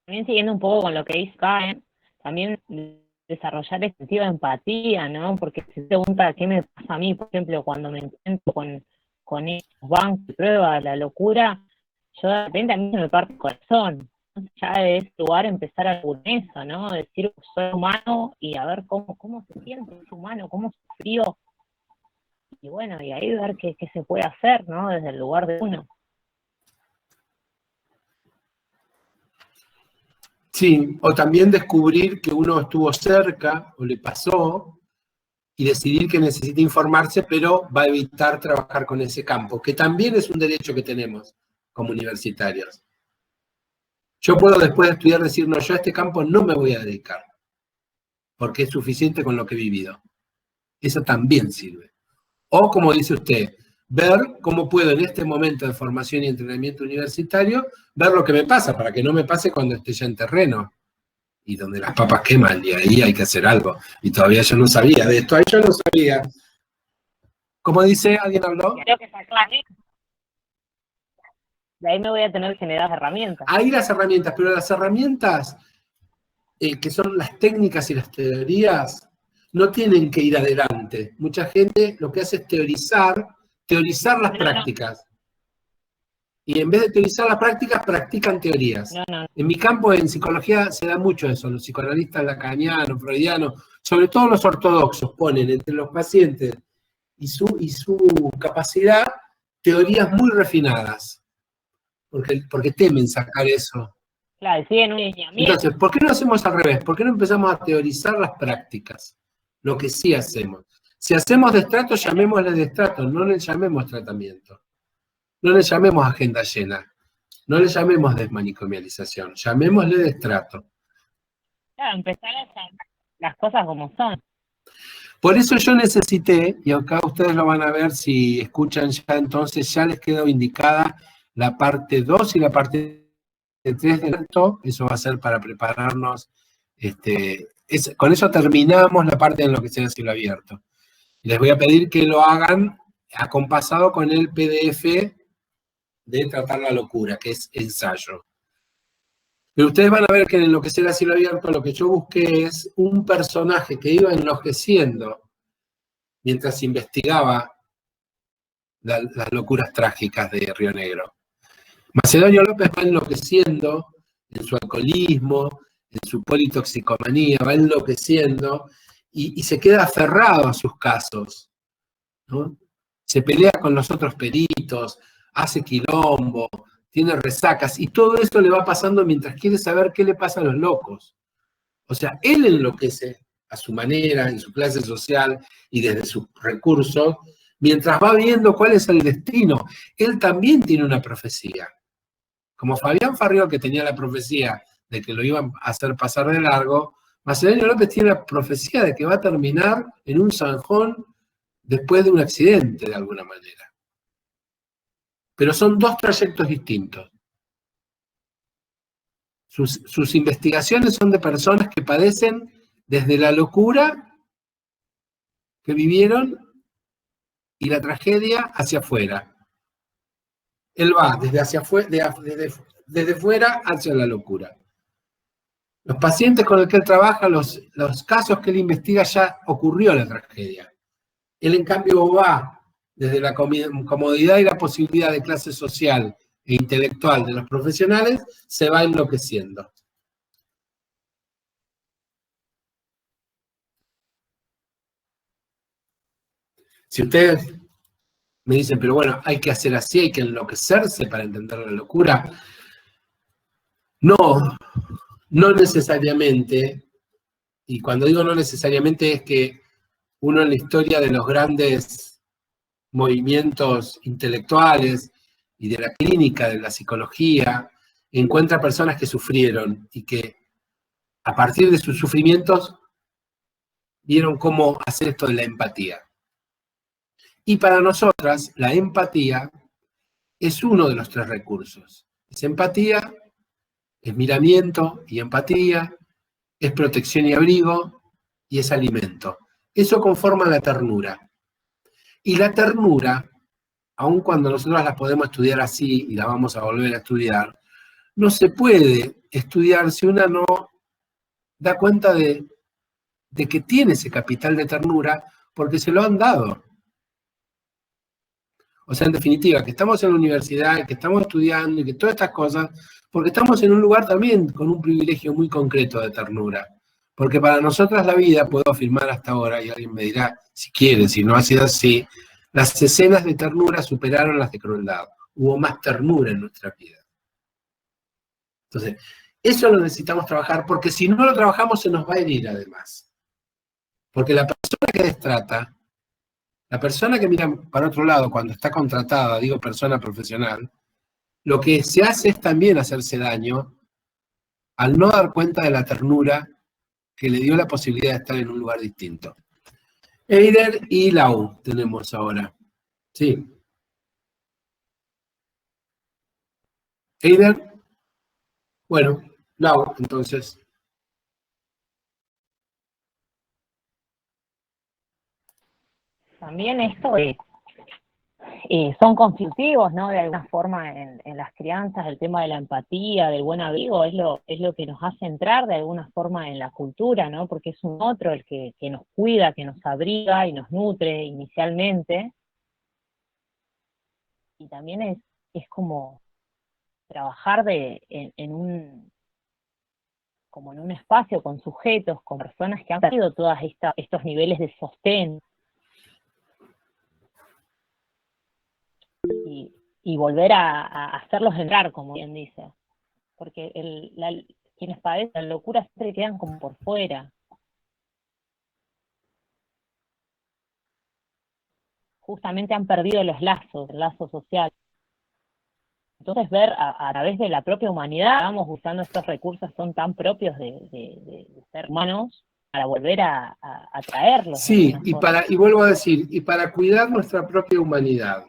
También siguiendo un poco con lo que dice Karen, también desarrollar el sentido de empatía, ¿no? Porque si se pregunta qué me pasa a mí, por ejemplo, cuando me encuentro con estos bancos de prueba de la locura, yo de repente a mí se me parte el corazón. Ya de ese lugar empezar a con eso, ¿no? Decir, soy humano y a ver cómo se siente, es humano, cómo sufrió. Y bueno, y ahí ver qué se puede hacer, ¿no? Desde el lugar de uno. Sí, o también descubrir que uno estuvo cerca o le pasó y decidir que necesita informarse, pero va a evitar trabajar con ese campo, que también es un derecho que tenemos como universitarios. Yo puedo después de estudiar decir, no, yo a este campo no me voy a dedicar, porque es suficiente con lo que he vivido. Eso también sirve. O, como dice usted, ver cómo puedo en este momento de formación y entrenamiento universitario, ver lo que me pasa, para que no me pase cuando esté ya en terreno, y donde las papas queman, y ahí hay que hacer algo. Y todavía yo no sabía de esto, ahí yo no sabía. ¿Cómo dice? ¿Alguien habló? Creo que está claro. De ahí me voy a tener que generar herramientas. Ahí las herramientas, pero las herramientas que son las técnicas y las teorías, no tienen que ir adelante. Mucha gente lo que hace es teorizar las prácticas. Y en vez de teorizar las prácticas, practican teorías. En mi campo, en psicología, se da mucho eso. Los psicoanalistas lacanianos, freudianos, sobre todo los ortodoxos, ponen entre los pacientes y su capacidad teorías muy refinadas. Porque temen sacar eso. Claro, siguen un lineamiento. Entonces, ¿por qué no hacemos al revés? ¿Por qué no empezamos a teorizar las prácticas? Lo que sí hacemos. Si hacemos destrato, llamémosle destrato, no le llamemos tratamiento. No le llamemos agenda llena. No le llamemos desmanicomialización. Llamémosle destrato. Claro, empezar a hacer las cosas como son. Por eso yo necesité, y acá ustedes lo van a ver si escuchan ya, entonces ya les quedó indicada la parte 2 y la parte 3 del acto. Eso va a ser para prepararnos. Con eso terminamos la parte en lo que sea cielo abierto. Les voy a pedir que lo hagan acompasado con el PDF de Tratar la Locura, que es ensayo. Pero ustedes van a ver que en lo que sea cielo abierto lo que yo busqué es un personaje que iba enloqueciendo mientras investigaba las locuras trágicas de Río Negro. Macedonio López va enloqueciendo en su alcoholismo, en su politoxicomanía, va enloqueciendo y se queda aferrado a sus casos, ¿no? Se pelea con los otros peritos, hace quilombo, tiene resacas, y todo esto le va pasando mientras quiere saber qué le pasa a los locos. O sea, él enloquece a su manera, en su clase social y desde sus recursos, mientras va viendo cuál es el destino. Él también tiene una profecía. Como Fabián Farriol, que tenía la profecía de que lo iban a hacer pasar de largo, Macedonio López tiene la profecía de que va a terminar en un zanjón después de un accidente, de alguna manera. Pero son dos trayectos distintos. Sus investigaciones son de personas que padecen desde la locura que vivieron y la tragedia hacia afuera. Él va desde fuera hacia la locura. Los pacientes con los que él trabaja, los casos que él investiga, ya ocurrió la tragedia. Él, en cambio, va desde la comodidad y la posibilidad de clase social e intelectual de los profesionales, se va enloqueciendo. Si ustedes me dicen, pero bueno, hay que hacer así, hay que enloquecerse para entender la locura. No necesariamente, y cuando digo no necesariamente es que uno en la historia de los grandes movimientos intelectuales y de la clínica, de la psicología, encuentra personas que sufrieron y que a partir de sus sufrimientos vieron cómo hacer esto de la empatía. Y para nosotras, la empatía es uno de los tres recursos. Es empatía, es miramiento y empatía, es protección y abrigo, y es alimento. Eso conforma la ternura. Y la ternura, aun cuando nosotros la podemos estudiar así y la vamos a volver a estudiar, no se puede estudiar si una no da cuenta de que tiene ese capital de ternura porque se lo han dado. O sea, en definitiva, que estamos en la universidad, que estamos estudiando y que todas estas cosas, porque estamos en un lugar también con un privilegio muy concreto de ternura. Porque para nosotras la vida, puedo afirmar hasta ahora, y alguien me dirá, si quiere, si no ha sido así, las escenas de ternura superaron las de crueldad. Hubo más ternura en nuestra vida. Entonces, Eso lo necesitamos trabajar, porque si no lo trabajamos se nos va a herir además. Porque la persona que destrata, la persona que mira para otro lado cuando está contratada, digo persona profesional, lo que se hace es también hacerse daño al no dar cuenta de la ternura que le dio la posibilidad de estar en un lugar distinto. Eider y Lau tenemos ahora. Sí. Eider. Bueno, Lau, entonces. También esto son conflictivos, ¿no? De alguna forma en las crianzas, el tema de la empatía, del buen amigo, es lo que nos hace entrar de alguna forma en la cultura, ¿no? Porque es un otro el que nos cuida, que nos abriga y nos nutre inicialmente. Y también es como trabajar como en un espacio con sujetos, con personas que han perdido todos estos niveles de sostén. Y volver a hacerlos entrar, como bien dice. Porque quienes padecen la locura siempre quedan como por fuera. Justamente han perdido los lazos, el lazo social. Entonces ver a través de la propia humanidad, vamos usando estos recursos son tan propios de ser humanos, para volver a traerlos. Sí, y vuelvo a decir, y para cuidar nuestra propia humanidad.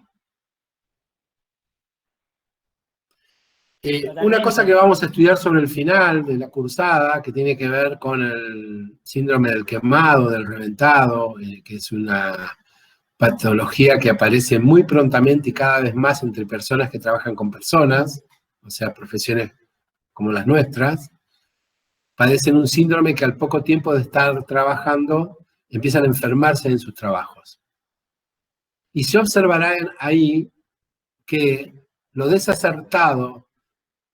Una cosa que vamos a estudiar sobre el final de la cursada, que tiene que ver con el síndrome del quemado, del reventado, que es una patología que aparece muy prontamente y cada vez más entre personas que trabajan con personas, o sea, profesiones como las nuestras, padecen un síndrome que al poco tiempo de estar trabajando empiezan a enfermarse en sus trabajos. Y se observará ahí que lo desacertado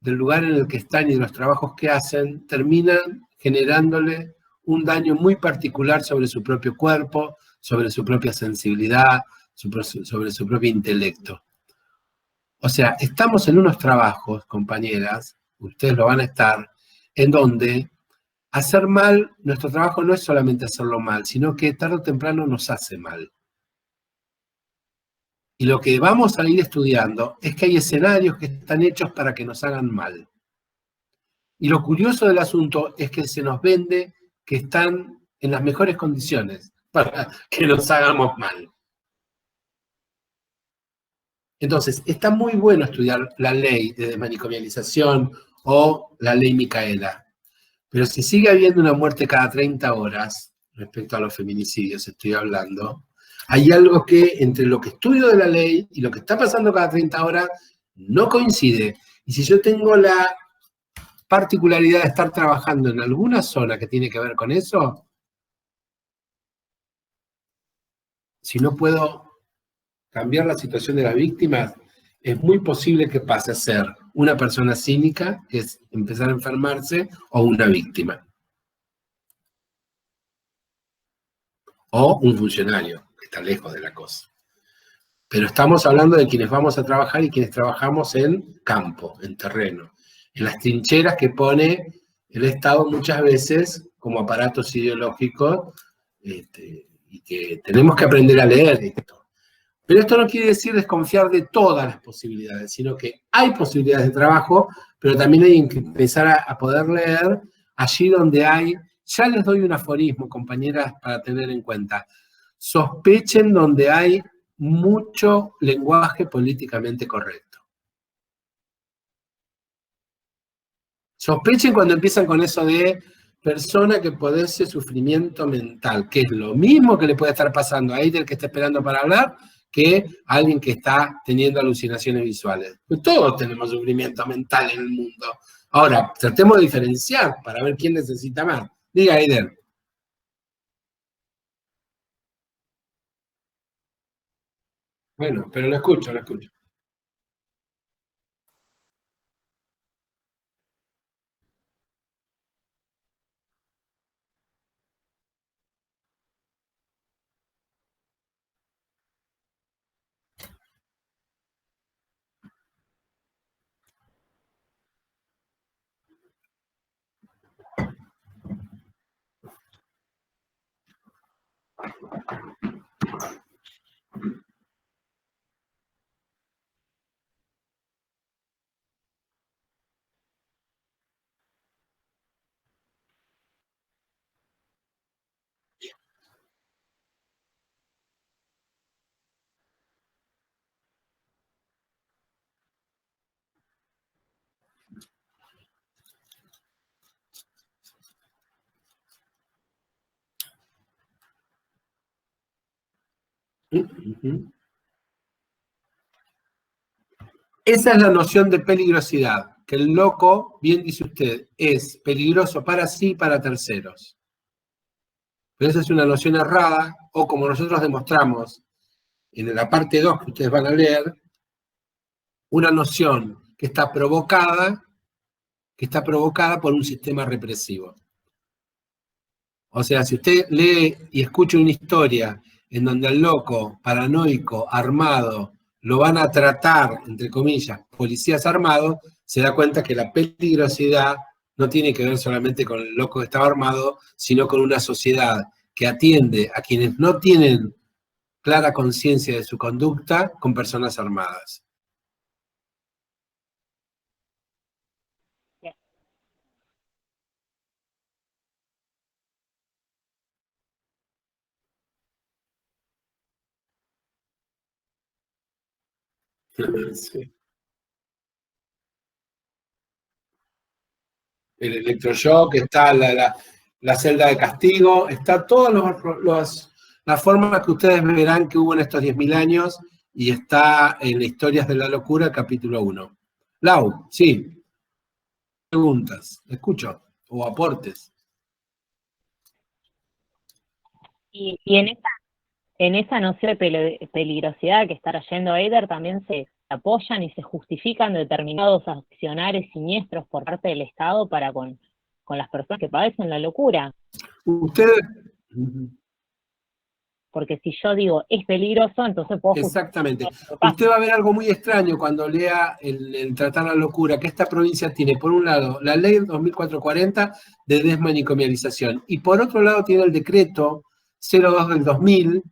del lugar en el que están y de los trabajos que hacen, terminan generándole un daño muy particular sobre su propio cuerpo, sobre su propia sensibilidad, sobre su propio intelecto. O sea, estamos en unos trabajos, compañeras, ustedes lo van a estar, en donde hacer mal, nuestro trabajo no es solamente hacerlo mal, sino que tarde o temprano nos hace mal. Y lo que vamos a ir estudiando es que hay escenarios que están hechos para que nos hagan mal. Y lo curioso del asunto es que se nos vende que están en las mejores condiciones para que nos hagamos mal. Entonces, está muy bueno estudiar la ley de desmanicomialización o la ley Micaela, pero si sigue habiendo una muerte cada 30 horas, respecto a los feminicidios estoy hablando, hay algo que entre lo que estudio de la ley y lo que está pasando cada 30 horas no coincide. Y si yo tengo la particularidad de estar trabajando en alguna zona que tiene que ver con eso, si no puedo cambiar la situación de las víctimas, es muy posible que pase a ser una persona cínica, que es empezar a enfermarse, o una víctima. O un funcionario, que está lejos de la cosa. Pero estamos hablando de quienes vamos a trabajar y quienes trabajamos en campo, en terreno, en las trincheras que pone el Estado muchas veces como aparatos ideológicos, y que tenemos que aprender a leer esto. Pero esto no quiere decir desconfiar de todas las posibilidades, sino que hay posibilidades de trabajo, pero también hay que empezar a poder leer allí donde hay. Ya les doy un aforismo, compañeras, para tener en cuenta. Sospechen donde hay mucho lenguaje políticamente correcto. Sospechen cuando empiezan con eso de persona que padece sufrimiento mental, que es lo mismo que le puede estar pasando a Eider que está esperando para hablar, que a alguien que está teniendo alucinaciones visuales. Pues todos tenemos sufrimiento mental en el mundo. Ahora, tratemos de diferenciar para ver quién necesita más. Diga, Eider. Bueno, pero lo escucho, lo escucho. Esa es la noción de peligrosidad, que el loco, bien dice usted, es peligroso para sí y para terceros. Pero esa es una noción errada, o como nosotros demostramos en la parte 2 que ustedes van a leer, una noción que está provocada por un sistema represivo. O sea, si usted lee y escucha una historia en donde al loco, paranoico, armado, lo van a tratar, entre comillas, policías armados, se da cuenta que la peligrosidad no tiene que ver solamente con el loco que estaba armado, sino con una sociedad que atiende a quienes no tienen clara conciencia de su conducta con personas armadas. Sí. El electroshock, está la celda de castigo, está todas las formas que ustedes verán que hubo en estos 10.000 años y está en Historias de la Locura, capítulo 1. Lau, sí. Preguntas, escucho, o aportes. Y en esa noción de peligrosidad que está trayendo Eider también se apoyan y se justifican determinados accionares siniestros por parte del Estado para con las personas que padecen la locura. Ustedes... Porque si yo digo, es peligroso, entonces puedo... Exactamente. Usted va a ver algo muy extraño cuando lea el Tratar la Locura, que esta provincia tiene, por un lado, la ley 2440 de desmanicomialización, y por otro lado tiene el decreto 02 del 2000,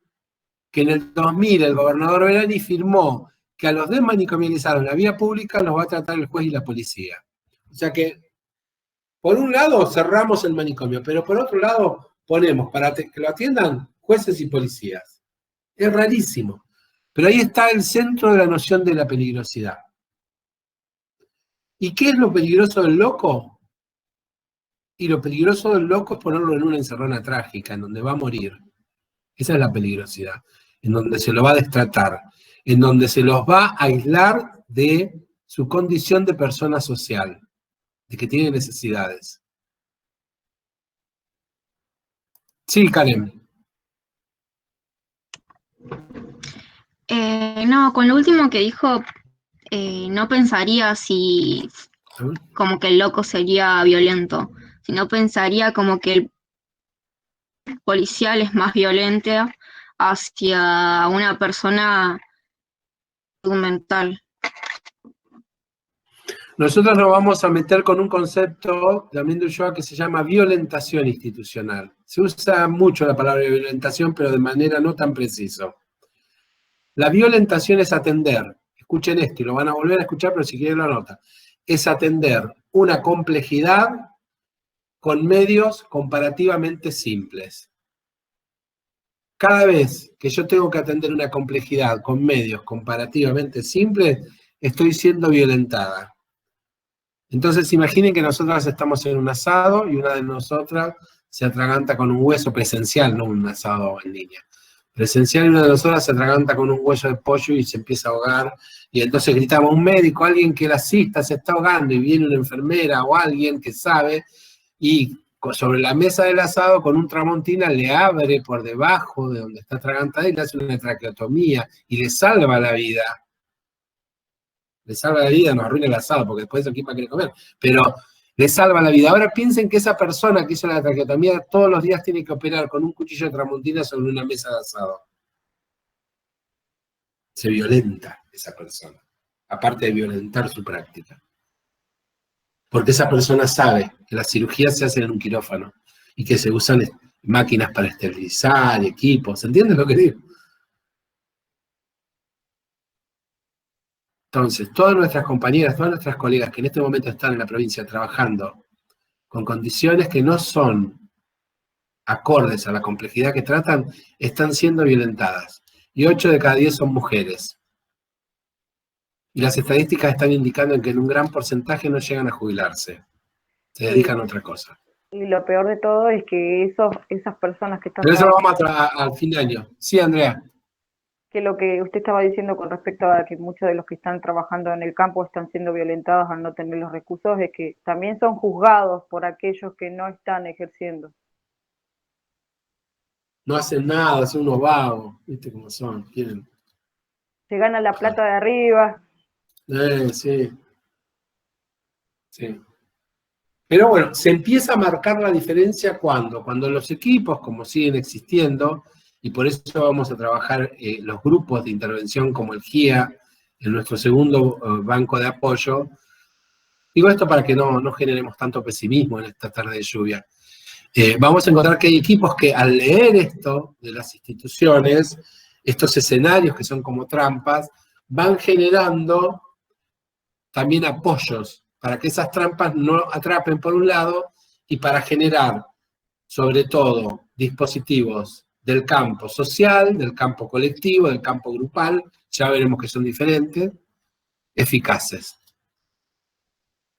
que en el 2000 el gobernador Verani firmó que a los desmanicomializados en la vía pública los va a tratar el juez y la policía. O sea que, por un lado, cerramos el manicomio, pero por otro lado, ponemos para que lo atiendan jueces y policías. Es rarísimo. Pero ahí está el centro de la noción de la peligrosidad. ¿Y qué es lo peligroso del loco? Y lo peligroso del loco es ponerlo en una encerrona trágica, en donde va a morir. Esa es la peligrosidad. En donde se lo va a destratar. En donde se los va a aislar de su condición de persona social. De que tiene necesidades. Sí, Karen. No, con lo último que dijo, no pensaría si como que el loco sería violento, sino pensaría como que el policial es más violento hacia una persona mental. Nosotros nos vamos a meter con un concepto también de Ulloa que se llama violentación institucional. Se usa mucho la palabra violentación, pero de manera no tan precisa. La violentación es atender, escuchen esto y lo van a volver a escuchar, pero si quieren lo anotan, es atender una complejidad con medios comparativamente simples. Cada vez que yo tengo que atender una complejidad con medios comparativamente simples, estoy siendo violentada. Entonces imaginen que nosotras estamos en un asado y una de nosotras se atraganta con un hueso presencial, no un asado en línea. Presencial, y una de nosotras se atraganta con un hueso de pollo y se empieza a ahogar, y entonces gritamos, un médico, alguien que la asista, se está ahogando, y viene una enfermera o alguien que sabe, y sobre la mesa del asado con un tramontina le abre por debajo de donde está atragantada y le hace una traqueotomía, y le salva la vida. Le salva la vida, nos arruina el asado, porque después eso quién va a querer comer, pero le salva la vida. Ahora piensen que esa persona que hizo la traqueotomía todos los días tiene que operar con un cuchillo de tramontina sobre una mesa de asado. Se violenta esa persona, aparte de violentar su práctica. Porque esa persona sabe que las cirugías se hacen en un quirófano y que se usan máquinas para esterilizar, equipos, ¿entiendes lo que digo? Entonces, todas nuestras compañeras, todas nuestras colegas que en este momento están en la provincia trabajando con condiciones que no son acordes a la complejidad que tratan, están siendo violentadas. Y 8 de cada 10 son mujeres. Y las estadísticas están indicando que en un gran porcentaje no llegan a jubilarse. Se dedican a otra cosa. Y lo peor de todo es que esas personas que están Pero eso lo vamos al fin de año. Sí, Andrea. Que lo que usted estaba diciendo con respecto a que muchos de los que están trabajando en el campo están siendo violentados al no tener los recursos, es que también son juzgados por aquellos que no están ejerciendo. No hacen nada, son unos vagos, ¿viste cómo son? Quieren. Se gana la plata de arriba. Sí. Sí. Pero bueno, se empieza a marcar la diferencia cuando los equipos, como siguen existiendo, y por eso vamos a trabajar los grupos de intervención como el GIA, en nuestro segundo banco de apoyo. Digo esto para que no generemos tanto pesimismo en esta tarde de lluvia. Vamos a encontrar que hay equipos que al leer esto de las instituciones, estos escenarios que son como trampas, van generando también apoyos para que esas trampas no atrapen por un lado y para generar, sobre todo, dispositivos del campo social, del campo colectivo, del campo grupal, ya veremos que son diferentes, eficaces.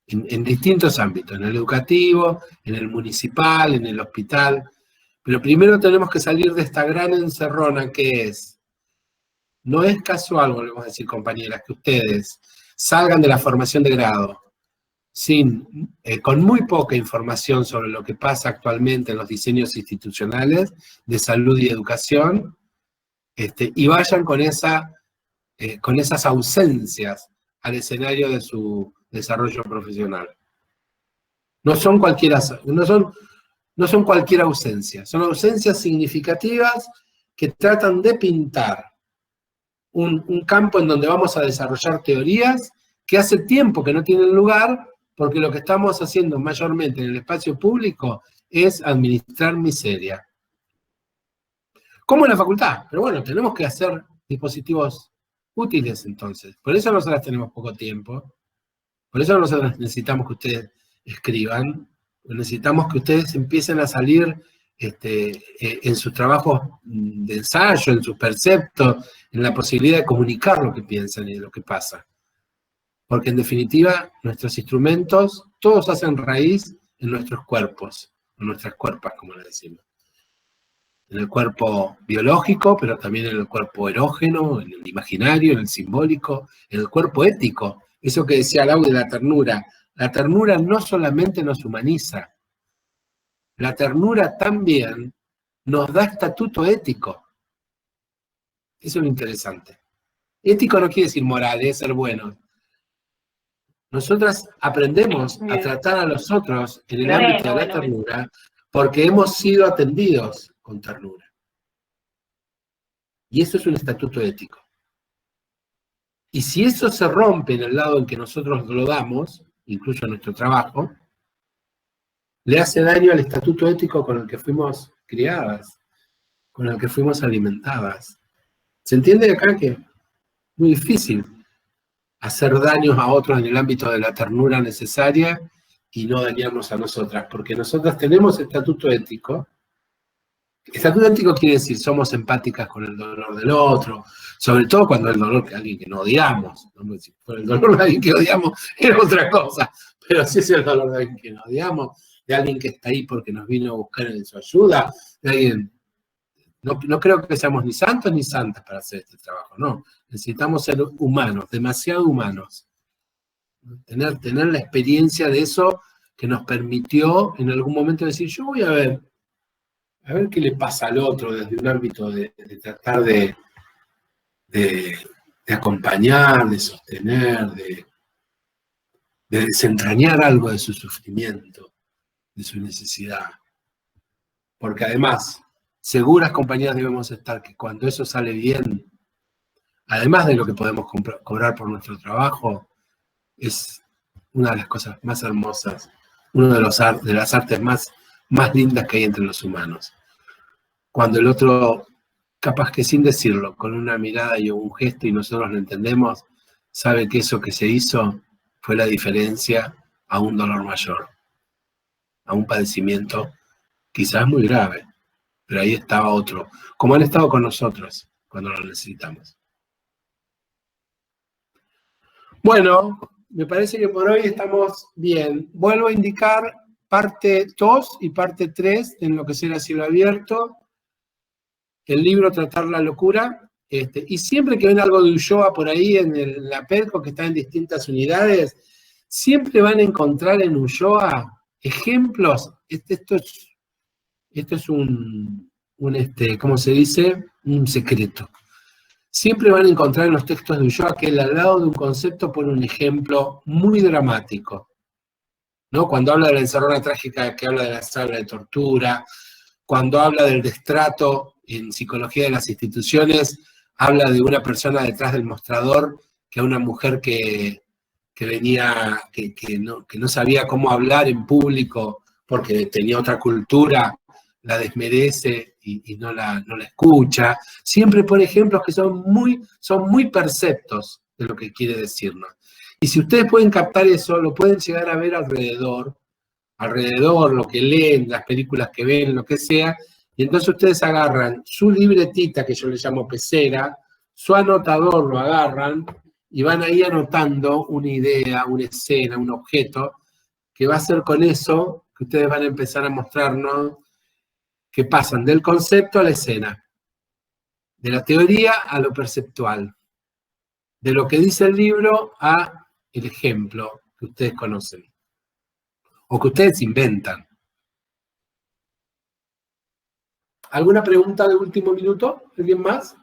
En distintos ámbitos, en el educativo, en el municipal, en el hospital. Pero primero tenemos que salir de esta gran encerrona que es, no es casual, volvemos a decir, compañeras, que ustedes salgan de la formación de grado con muy poca información sobre lo que pasa actualmente en los diseños institucionales de salud y educación, y vayan con esas ausencias al escenario de su desarrollo profesional. No son cualquier ausencia, son ausencias significativas que tratan de pintar un campo en donde vamos a desarrollar teorías que hace tiempo que no tienen lugar, porque lo que estamos haciendo mayormente en el espacio público es administrar miseria. Como en la facultad, pero bueno, tenemos que hacer dispositivos útiles entonces. Por eso nosotros tenemos poco tiempo, por eso nosotros necesitamos que ustedes escriban, necesitamos que ustedes empiecen a salir en sus trabajos de ensayo, en sus perceptos, en la posibilidad de comunicar lo que piensan y lo que pasa. Porque en definitiva, nuestros instrumentos, todos hacen raíz en nuestros cuerpos, en nuestras cuerpas, como le decimos. En el cuerpo biológico, pero también en el cuerpo erógeno, en el imaginario, en el simbólico, en el cuerpo ético. Eso que decía Lau de la ternura no solamente nos humaniza, la ternura también nos da estatuto ético. Eso es lo interesante. Ético no quiere decir moral, es ser bueno. Nosotras aprendemos a tratar a los otros en el ámbito de la ternura porque hemos sido atendidos con ternura. Y eso es un estatuto ético. Y si eso se rompe en el lado en que nosotros lo damos, incluso en nuestro trabajo, le hace daño al estatuto ético con el que fuimos criadas, con el que fuimos alimentadas. ¿Se entiende acá que es muy difícil hacer daños a otros en el ámbito de la ternura necesaria y no dañarnos a nosotras? Porque nosotras tenemos estatuto ético. Estatuto ético quiere decir somos empáticas con el dolor del otro, sobre todo cuando el dolor de alguien que no odiamos. ¿No? Si fuera el dolor de alguien que odiamos es otra cosa, pero si es el dolor de alguien que no odiamos, de alguien que está ahí porque nos vino a buscar en su ayuda, de alguien. No creo que seamos ni santos ni santas para hacer este trabajo, no. Necesitamos ser humanos, demasiado humanos. Tener la experiencia de eso que nos permitió en algún momento decir, yo voy a ver qué le pasa al otro desde un ámbito de tratar de acompañar, de sostener, de desentrañar algo de su sufrimiento, de su necesidad. Porque además, seguras compañías debemos estar que cuando eso sale bien, además de lo que podemos cobrar por nuestro trabajo, es una de las cosas más hermosas, una de las artes más lindas que hay entre los humanos. cuando el otro, capaz que sin decirlo, con una mirada y un gesto y nosotros lo entendemos, sabe que eso que se hizo fue la diferencia a un dolor mayor, a un padecimiento quizás muy grave, pero ahí estaba otro, como han estado con nosotros cuando lo necesitamos. Bueno, me parece que por hoy estamos bien. Vuelvo a indicar parte 2 y parte 3 en lo que será Cielo Abierto, el libro Tratar la Locura, y siempre que ven algo de Ulloa por ahí en la PEDCO, que está en distintas unidades, siempre van a encontrar en Ulloa ejemplos. Esto es ¿cómo se dice? Un secreto. Siempre van a encontrar en los textos de Ulloa que al lado de un concepto pone un ejemplo muy dramático, ¿no? Cuando habla de la encerrona trágica, que habla de la sala de tortura, cuando habla del destrato en psicología de las instituciones, habla de una persona detrás del mostrador, que a una mujer que venía, que no sabía cómo hablar en público porque tenía otra cultura, la desmerece y no la escucha. Siempre pone ejemplos que son muy perceptos de lo que quiere decirnos. Y si ustedes pueden captar eso, lo pueden llegar a ver alrededor, lo que leen, las películas que ven, lo que sea, y entonces ustedes agarran su libretita, que yo le llamo pecera, su anotador lo agarran, y van ahí anotando una idea, una escena, un objeto, que va a ser con eso que ustedes van a empezar a mostrarnos que pasan del concepto a la escena, de la teoría a lo perceptual, de lo que dice el libro a el ejemplo que ustedes conocen, o que ustedes inventan. ¿Alguna pregunta de último minuto? ¿Alguien más?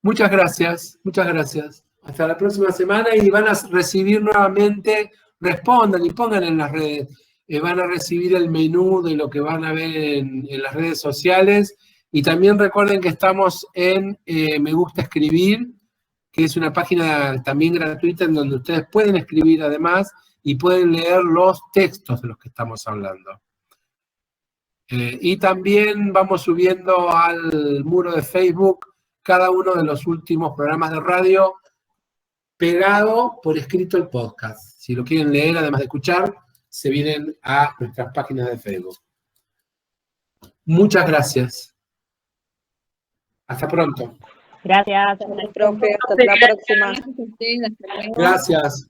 Muchas gracias, muchas gracias. Hasta la próxima semana y van a recibir nuevamente, respondan y pongan en las redes, van a recibir el menú de lo que van a ver en las redes sociales y también recuerden que estamos en Me Gusta Escribir, que es una página también gratuita en donde ustedes pueden escribir además y pueden leer los textos de los que estamos hablando. Y también vamos subiendo al muro de Facebook cada uno de los últimos programas de radio, pegado por escrito el podcast. Si lo quieren leer, además de escuchar, se vienen a nuestras páginas de Facebook. Muchas gracias. Hasta pronto. Gracias. Profe, hasta la próxima. Gracias a ustedes, hasta luego. Gracias.